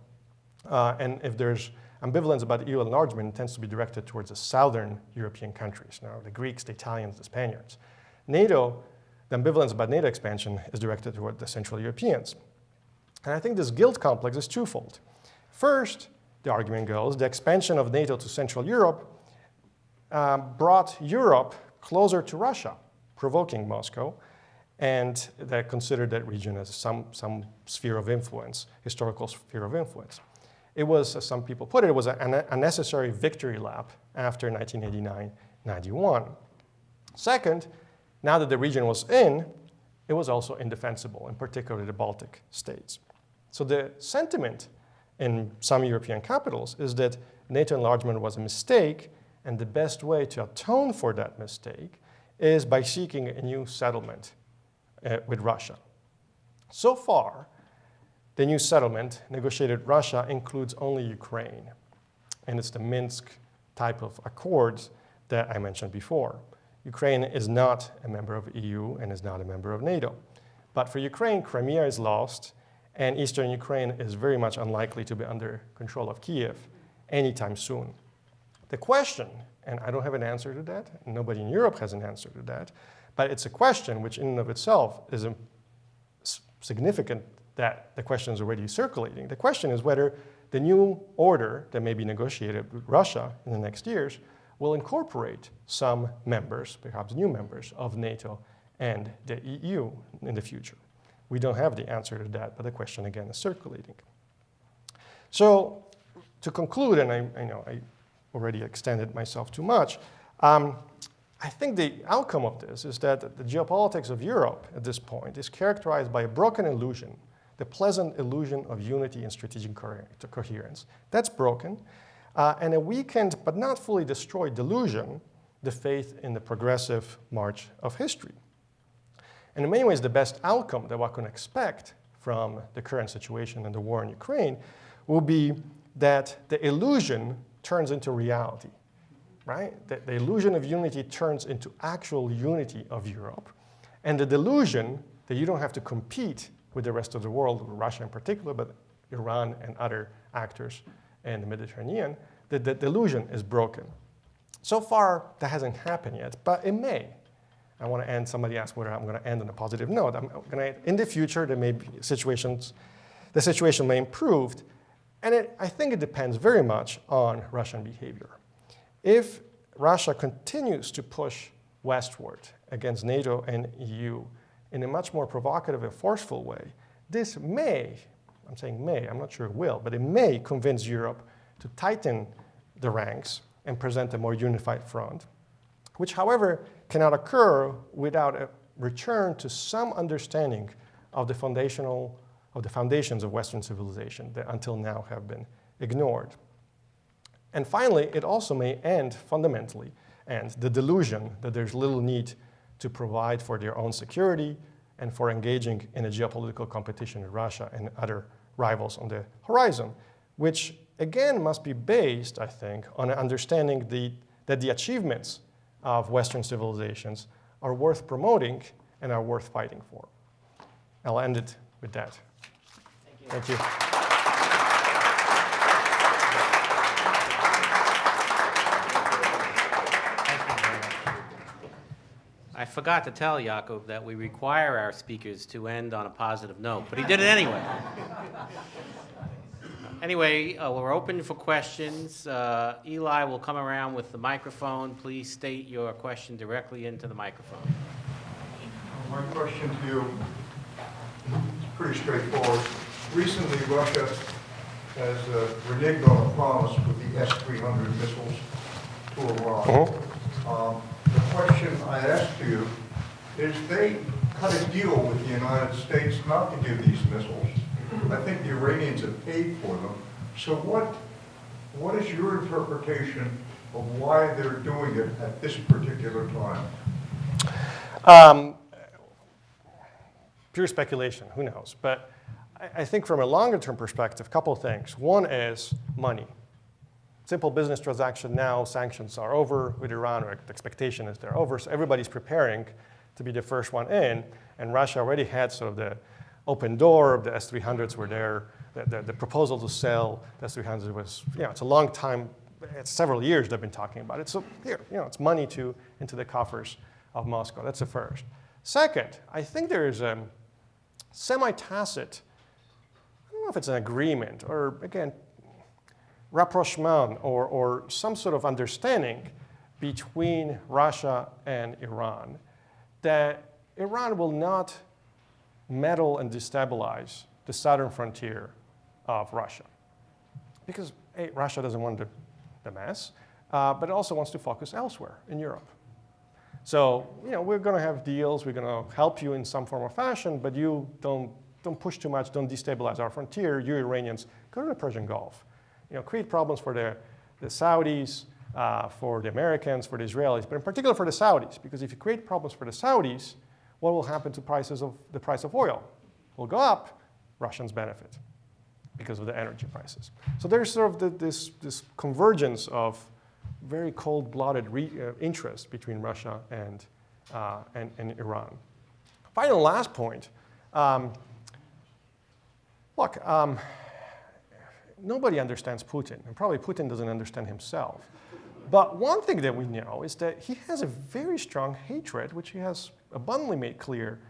And if there's ambivalence about EU enlargement, it tends to be directed towards the southern European countries, now the Greeks, the Italians, the Spaniards. NATO the ambivalence about NATO expansion is directed toward the Central Europeans. And I think this guilt complex is twofold. First, the argument goes, the expansion of NATO to Central Europe brought Europe closer to Russia, provoking Moscow, and they considered that region as some sphere of influence, historical sphere of influence. It was, as some people put it, it was a necessary victory lap after 1989-91. Second, now that the region was in, it was also indefensible, in particular the Baltic states. So the sentiment in some European capitals is that NATO enlargement was a mistake, and the best way to atone for that mistake is by seeking a new settlement with Russia. So far, the new settlement negotiated with Russia includes only Ukraine, and it's the Minsk type of accords that I mentioned before. Ukraine is not a member of the EU and is not a member of NATO. But for Ukraine, Crimea is lost, and eastern Ukraine is very much unlikely to be under control of Kiev anytime soon. The question, and I don't have an answer to that, and nobody in Europe has an answer to that, but it's a question which in and of itself is significant that the question is already circulating. The question is whether the new order that may be negotiated with Russia in the next years will incorporate some members, perhaps new members, of NATO and the EU in the future. We don't have the answer to that, but the question again is circulating. So to conclude, and I know I already extended myself too much, I think the outcome of this is that the geopolitics of Europe at this point is characterized by a broken illusion, the pleasant illusion of unity and strategic coherence. That's broken. And a weakened but not fully destroyed delusion, the faith in the progressive march of history. And in many ways, the best outcome that one can expect from the current situation and the war in Ukraine will be that the illusion turns into reality, right? That the illusion of unity turns into actual unity of Europe. And the delusion that you don't have to compete with the rest of the world, Russia in particular, but Iran and other actors in the Mediterranean, the delusion is broken. So far, that hasn't happened yet, but it may. I want to end, somebody asked whether I'm going to end on a positive note. In the future, there may be situations, the situation may improve, and I think it depends very much on Russian behavior. If Russia continues to push westward against NATO and EU in a much more provocative and forceful way, this may, I'm saying may, I'm not sure it will, but it may convince Europe to tighten the ranks and present a more unified front, which, however, cannot occur without a return to some understanding of the foundations of Western civilization that until now have been ignored. And finally, it also may end fundamentally, and the delusion that there's little need to provide for their own security and for engaging in a geopolitical competition with Russia and other rivals on the horizon, which again must be based, I think, on an understanding that the achievements of Western civilizations are worth promoting and are worth fighting for. I'll end it with that. Thank you. I forgot to tell Jakub that we require our speakers to end on a positive note, but he did it anyway. Anyway, we're open for questions. Eli will come around with the microphone. Please state your question directly into the microphone. My question to you is pretty straightforward. Recently, Russia has reneged on a promise with the S-300 missiles to Iran. The question I ask to you is they cut a deal with the United States not to give these missiles. I think the Iranians have paid for them. So what is your interpretation of why they're doing it at this particular time? Pure speculation, who knows? But I think from a longer term perspective, a couple of things. One is money. Simple business transaction now, sanctions are over with Iran, or the expectation is they're over, so everybody's preparing to be the first one in, and Russia already had sort of the open door. The S-300s were there. The proposal to sell the S-300 was, it's a long time, it's several years they've been talking about it. So here, it's money into the coffers of Moscow. That's the first. Second, I think there is a semi-tacit, I don't know if it's an agreement or, again, rapprochement or some sort of understanding between Russia and Iran that Iran will not meddle and destabilize the southern frontier of Russia. Because A, Russia doesn't want the mess, but it also wants to focus elsewhere in Europe. So, we're going to have deals, we're going to help you in some form or fashion, but you don't push too much, don't destabilize our frontier. You Iranians, go to the Persian Gulf. Create problems for the Saudis, for the Americans, for the Israelis, but in particular for the Saudis, because if you create problems for the Saudis, what will happen to the price of oil? Will go up, Russians benefit because of the energy prices. So there's sort of this convergence of very cold-blooded interest between Russia and Iran. Final last point. Nobody understands Putin, and probably Putin doesn't understand himself. But one thing that we know is that he has a very strong hatred, which he has abundantly made clear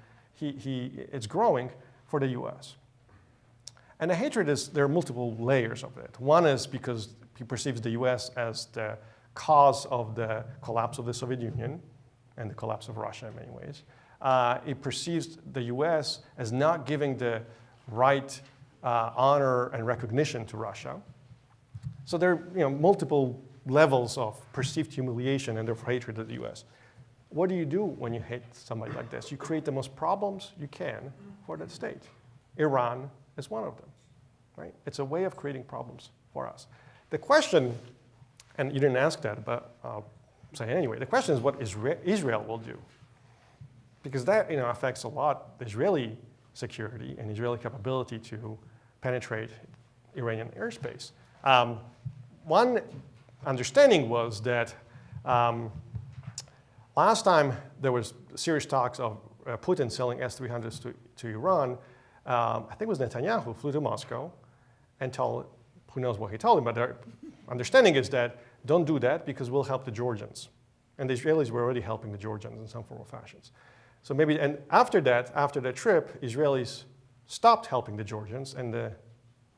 it's growing, for the US. And the hatred there are multiple layers of it. One is because he perceives the US as the cause of the collapse of the Soviet Union and the collapse of Russia in many ways. He perceives the US as not giving the right honor and recognition to Russia. So there are multiple levels of perceived humiliation and therefore hatred of the US. What do you do when you hate somebody like this? You create the most problems you can for that state. Iran is one of them, right? It's a way of creating problems for us. The question, and you didn't ask that, but I'll say anyway, the question is what Israel will do. Because that affects a lot the Israeli security and Israeli capability to penetrate Iranian airspace. One understanding was that last time there was serious talks of Putin selling S-300s to Iran, I think it was Netanyahu who flew to Moscow and told, who knows what he told him, but their understanding is that don't do that because we'll help the Georgians. And the Israelis were already helping the Georgians in some form or fashions. So maybe, and after that trip, Israelis stopped helping the Georgians and the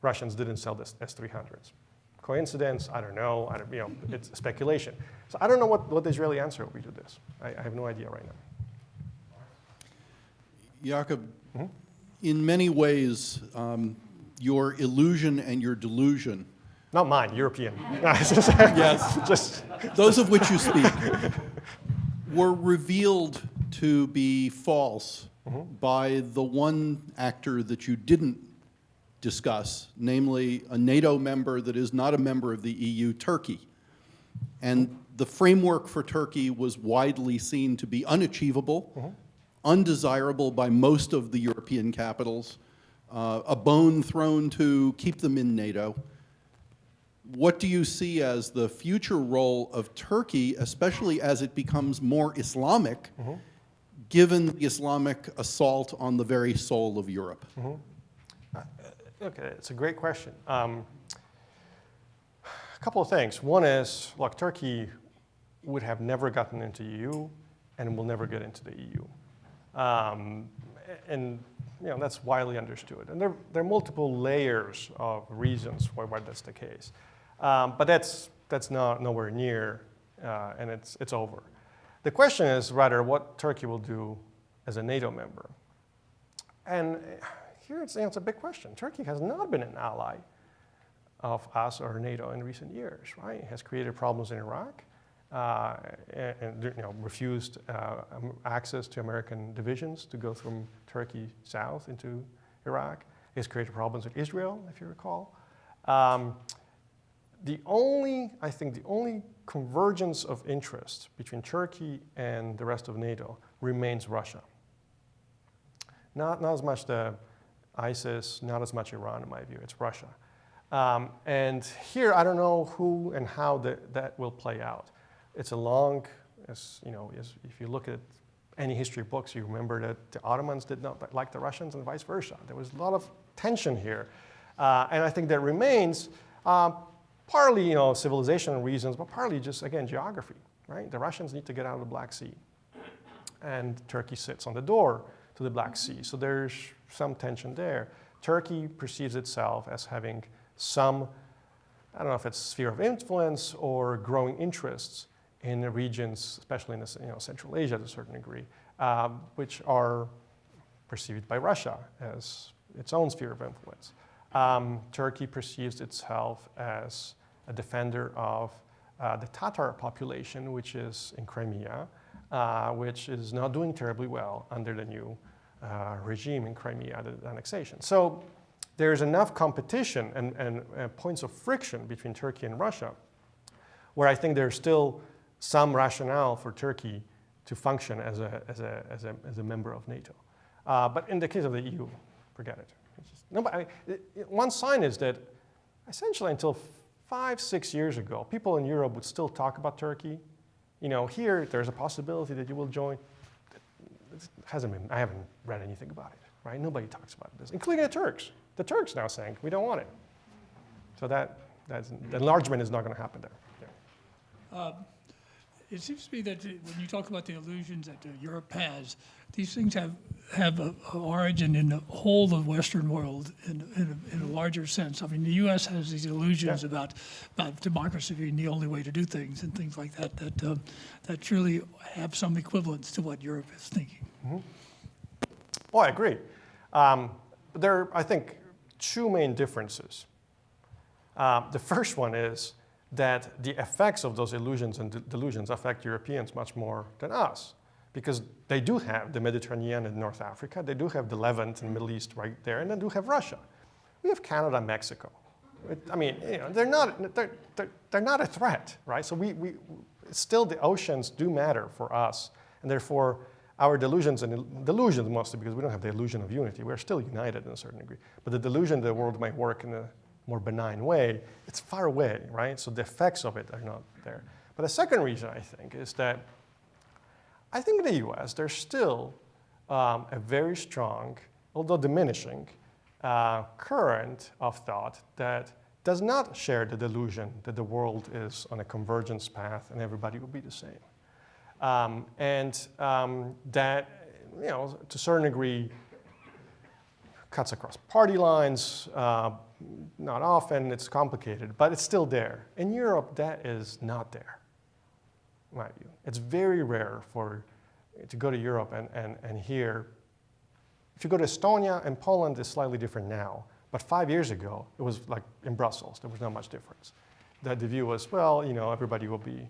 Russians didn't sell the S-300s. Coincidence? I don't know. It's speculation. So I don't know what the Israeli answer will be to this. I have no idea right now. Jakub, in many ways, your illusion and your delusion. Not mine, European. Yes, those of which you speak were revealed to be false by the one actor that you didn't discuss, namely a NATO member that is not a member of the EU, Turkey. And the framework for Turkey was widely seen to be unachievable, undesirable by most of the European capitals, a bone thrown to keep them in NATO. What do you see as the future role of Turkey, especially as it becomes more Islamic, given the Islamic assault on the very soul of Europe? Okay, it's a great question. A couple of things. One is, look, Turkey would have never gotten into the EU and will never get into the EU. And that's widely understood. And there are multiple layers of reasons why that's the case. But that's nowhere near, and it's over. The question is rather what Turkey will do as a NATO member. And here it's a big question. Turkey has not been an ally of us or NATO in recent years, right? It has created problems in Iraq and refused access to American divisions to go from Turkey south into Iraq. It has created problems with Israel, if you recall. The only convergence of interest between Turkey and the rest of NATO remains Russia. Not as much the ISIS, not as much Iran in my view, it's Russia. And here I don't know who and how that will play out. It's a long, if you look at any history books, you remember that the Ottomans did not like the Russians and vice versa. There was a lot of tension here. And I think that remains partly, civilizational reasons, but partly just, again, geography, right? The Russians need to get out of the Black Sea. and Turkey sits on the door to the Black Sea. So there's some tension there. Turkey perceives itself as having some, I don't know if it's sphere of influence or growing interests in the regions, especially in Central Asia to a certain degree, which are perceived by Russia as its own sphere of influence. Turkey perceives itself as a defender of the Tatar population, which is in Crimea, which is not doing terribly well under the new regime in Crimea, the annexation. So there's enough competition and points of friction between Turkey and Russia where I think there's still some rationale for Turkey to function as a member of NATO. But in the case of the EU, forget it. One sign is that essentially until 5-6 years ago, people in Europe would still talk about Turkey. Here there's a possibility that you will join. I haven't read anything about it, right? Nobody talks about this, including the Turks. The Turks now saying, we don't want it. So the enlargement is not going to happen there. Yeah. It seems to me that when you talk about the illusions that Europe has, these things have an origin in the whole of the Western world in a larger sense. I mean, the U.S. has these illusions about democracy being the only way to do things and things like that that truly have some equivalence to what Europe is thinking. Mm-hmm. Well, I agree. There are, I think, two main differences. The first one is that the effects of those illusions and delusions affect Europeans much more than us, because they do have the Mediterranean and North Africa, they do have the Levant and Middle East right there, and they do have Russia. We have Canada and Mexico. They're not a threat, right? So we still, the oceans do matter for us, and therefore our delusions mostly because we don't have the illusion of unity. We're still united in a certain degree, but the delusion that the world might work in a more benign way, it's far away, right? So the effects of it are not there. But the second reason, I think, is that I think in the US, there's still a very strong, although diminishing, current of thought that does not share the delusion that the world is on a convergence path and everybody will be the same. That, to a certain degree, cuts across party lines. Not often, it's complicated, but it's still there. In Europe, that is not there, in my view. It's very rare to go to Europe and hear. If you go to Estonia and Poland, it's slightly different now. But 5 years ago, it was like in Brussels, there was not much difference. The view was, well, everybody will be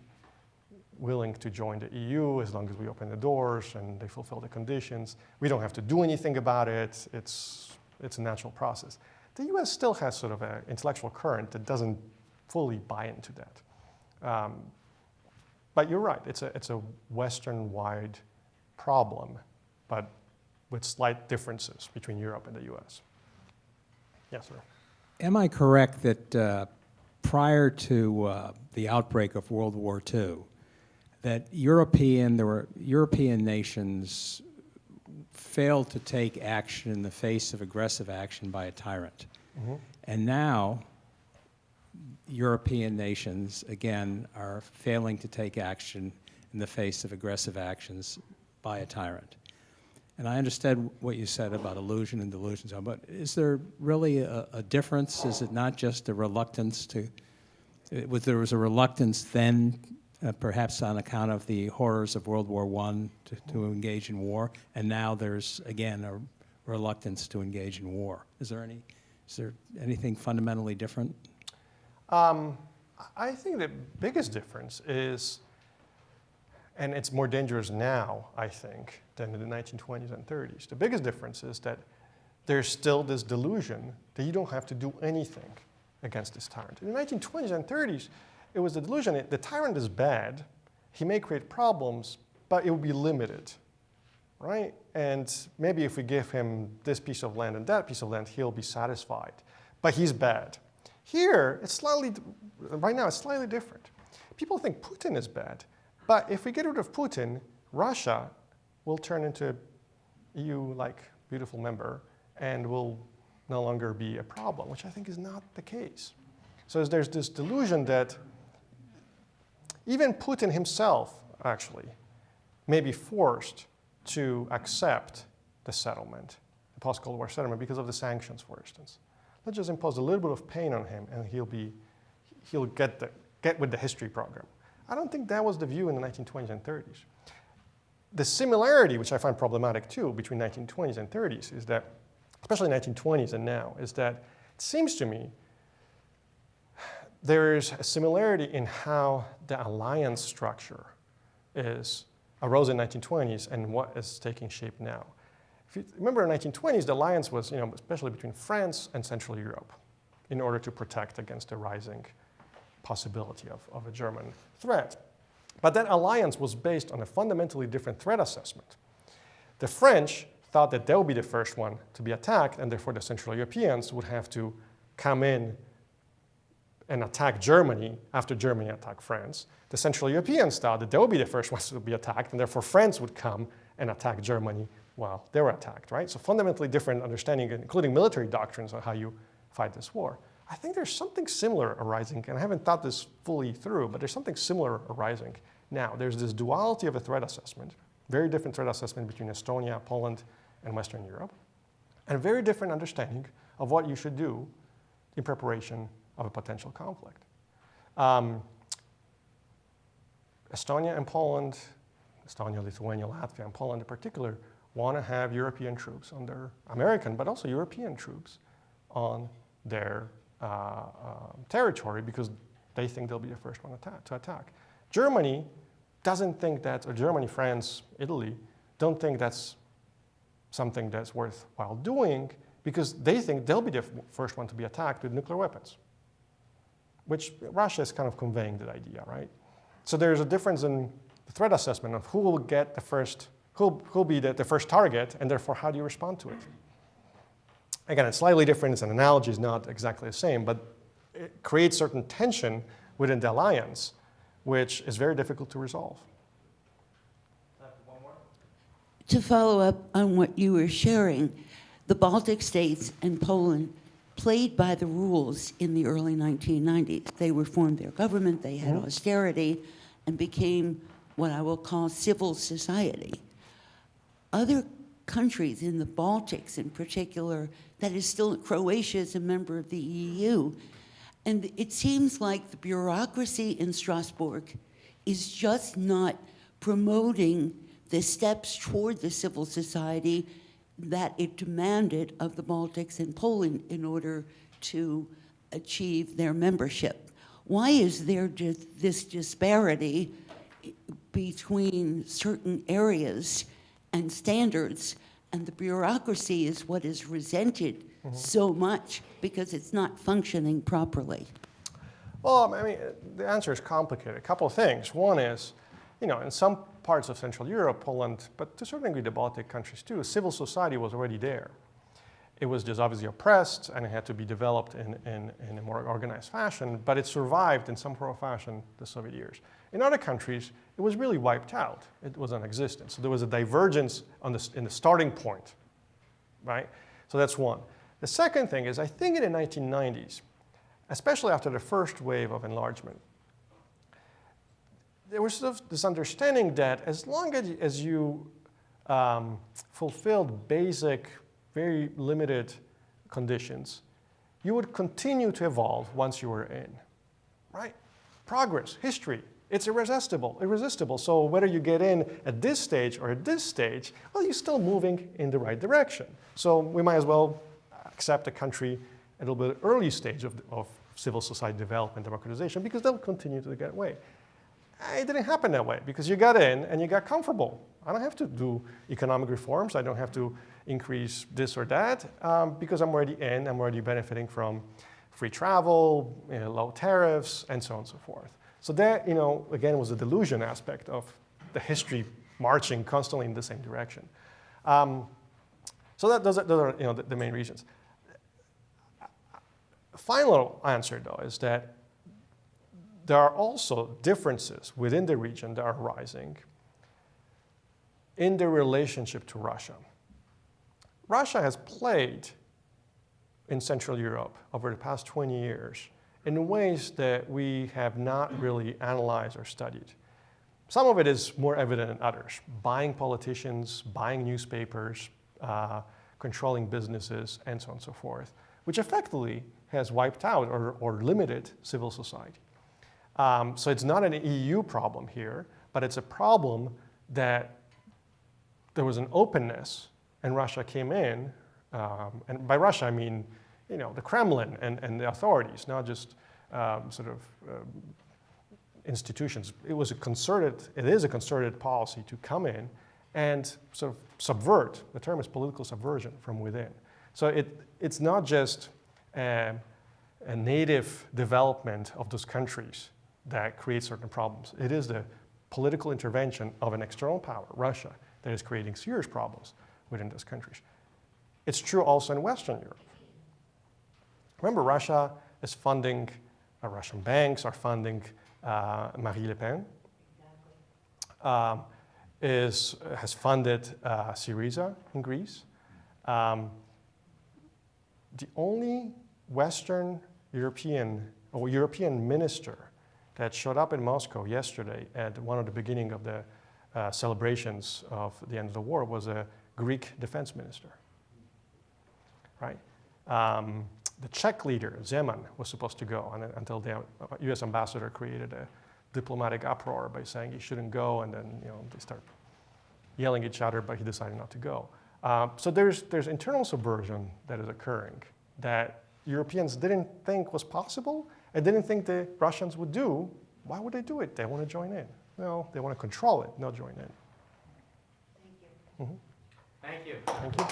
willing to join the EU as long as we open the doors and they fulfill the conditions. We don't have to do anything about it. It's a natural process. The US still has sort of an intellectual current that doesn't fully buy into that. But you're right, it's a Western-wide problem, but with slight differences between Europe and the US. Yes, sir. Am I correct that prior to the outbreak of World War II, that there were European nations failed to take action in the face of aggressive action by a tyrant? Mm-hmm. And now, European nations, again, are failing to take action in the face of aggressive actions by a tyrant. And I understand what you said about illusion and delusions, but is there really a difference? Is it not just a reluctance there was a reluctance then, perhaps on account of the horrors of World War I to engage in war, and now there's, again, a reluctance to engage in war? Is there anything fundamentally different? I think the biggest difference is, and it's more dangerous now, I think, than in the 1920s and 30s. The biggest difference is that there's still this delusion that you don't have to do anything against this tyrant. In the 1920s and 30s, it was the delusion that the tyrant is bad, he may create problems, but it will be limited, right? And maybe if we give him this piece of land and that piece of land, he'll be satisfied, but he's bad. Here, right now, it's slightly different. People think Putin is bad, but if we get rid of Putin, Russia will turn into an EU-like beautiful member and will no longer be a problem, which I think is not the case. So there's this delusion that even Putin himself, actually, may be forced to accept the settlement, the post-Cold War settlement, because of the sanctions, for instance. Let's just impose a little bit of pain on him, and he'll get with the history program. I don't think that was the view in the 1920s and 30s. The similarity, which I find problematic too, between 1920s and 30s is that, especially 1920s and now, is that it seems to me there's a similarity in how the alliance structure arose in 1920s and what is taking shape now. If you remember in the 1920s, the alliance was, especially between France and Central Europe, in order to protect against the rising possibility of a German threat. But that alliance was based on a fundamentally different threat assessment. The French thought that they would be the first one to be attacked, and therefore the Central Europeans would have to come in and attack Germany after Germany attacked France. The Central Europeans thought that they would be the first ones to be attacked, and therefore France would come and attack Germany while they were attacked, right? So fundamentally different understanding, including military doctrines on how you fight this war. I think there's something similar arising, and I haven't thought this fully through, but there's something similar arising now. There's this duality of a threat assessment, very different threat assessment between Estonia, Poland, and Western Europe, and a very different understanding of what you should do in preparation of a potential conflict. Estonia and Poland, Estonia, Lithuania, Latvia, and Poland in particular, want to have European troops on their, American, but also European troops on their territory because they think they'll be the first one to attack. Germany doesn't think that, or Germany, France, Italy, don't think that's something that's worthwhile doing because they think they'll be the first one to be attacked with nuclear weapons, which Russia is kind of conveying that idea, right? So there's a difference in the threat assessment of who will get the first, who'll be the first target, and therefore how do you respond to it? Again, it's slightly different, it's an analogy, is not exactly the same, but it creates certain tension within the alliance, which is very difficult to resolve. One more? To follow up on what you were sharing, the Baltic states and Poland played by the rules in the early 1990s. They reformed their government, they had austerity, and became what I will call civil society. Other countries in the Baltics in particular, that is still, Croatia is a member of the EU, and it seems like the bureaucracy in Strasbourg is just not promoting the steps toward the civil society that it demanded of the Baltics and Poland in order to achieve their membership. Why is there this disparity between certain areas and standards, and the bureaucracy is what is resented so much because it's not functioning properly? Well, I mean, the answer is complicated. A couple of things. One is, in some parts of Central Europe, Poland, but to a certain degree the Baltic countries too, civil society was already there. It was just obviously oppressed and it had to be developed in a more organized fashion, but it survived in some form or fashion the Soviet years. In other countries, it was really wiped out. It was non-existent. So there was a divergence in the starting point, right? So that's one. The second thing is, I think in the 1990s, especially after the first wave of enlargement, there was sort of this understanding that as long as you fulfilled basic, very limited conditions, you would continue to evolve once you were in, right? Progress, history, it's irresistible. So whether you get in at this stage or at this stage, well, you're still moving in the right direction. So we might as well accept a country at a little bit early stage of civil society development, democratization, because they'll continue to get away. It didn't happen that way because you got in and you got comfortable. I don't have to do economic reforms. I don't have to increase this or that because I'm already in. I'm already benefiting from free travel, low tariffs, and so on and so forth. So that, again, was a delusion aspect of the history marching constantly in the same direction. So those are the main reasons. Final answer, though, is that there are also differences within the region that are rising in the relationship to Russia. Russia has played in Central Europe over the past 20 years in ways that we have not really analyzed or studied. Some of it is more evident than others. Buying politicians, buying newspapers, controlling businesses, and so on and so forth, which effectively has wiped out or limited civil society. So it's not an EU problem here, but it's a problem that there was an openness and Russia came in, and by Russia I mean, the Kremlin and the authorities, not just institutions. It is a concerted policy to come in and sort of subvert. The term is political subversion from within. So it's not just a native development of those countries that creates certain problems. It is the political intervention of an external power, Russia, that is creating serious problems within those countries. It's true also in Western Europe. Remember, Russia is funding, Russian banks are funding Marine Le Pen, has funded Syriza in Greece. The only Western European or European minister that showed up in Moscow yesterday at one of the beginning of the celebrations of the end of the war was a Greek defense minister, right? The Czech leader, Zeman, was supposed to go until the US ambassador created a diplomatic uproar by saying he shouldn't go, and then they start yelling at each other, but he decided not to go. So there's internal subversion that is occurring that Europeans didn't think was possible and didn't think the Russians would do. Why would they do it? They want to join in. No, they want to control it, not join in. Thank you. Thank you. Thank you.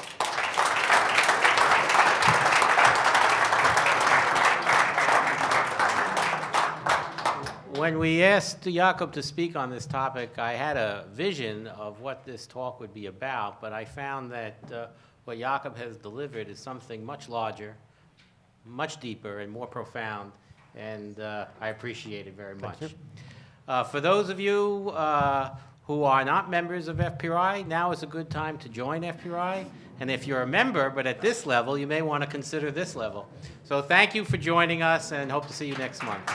When we asked Jakub to speak on this topic, I had a vision of what this talk would be about, but I found that what Jakub has delivered is something much larger, much deeper, and more profound, and I appreciate it very much. For those of you who are not members of FPRI, now is a good time to join FPRI, and if you're a member, but at this level, you may want to consider this level. So thank you for joining us, and hope to see you next month.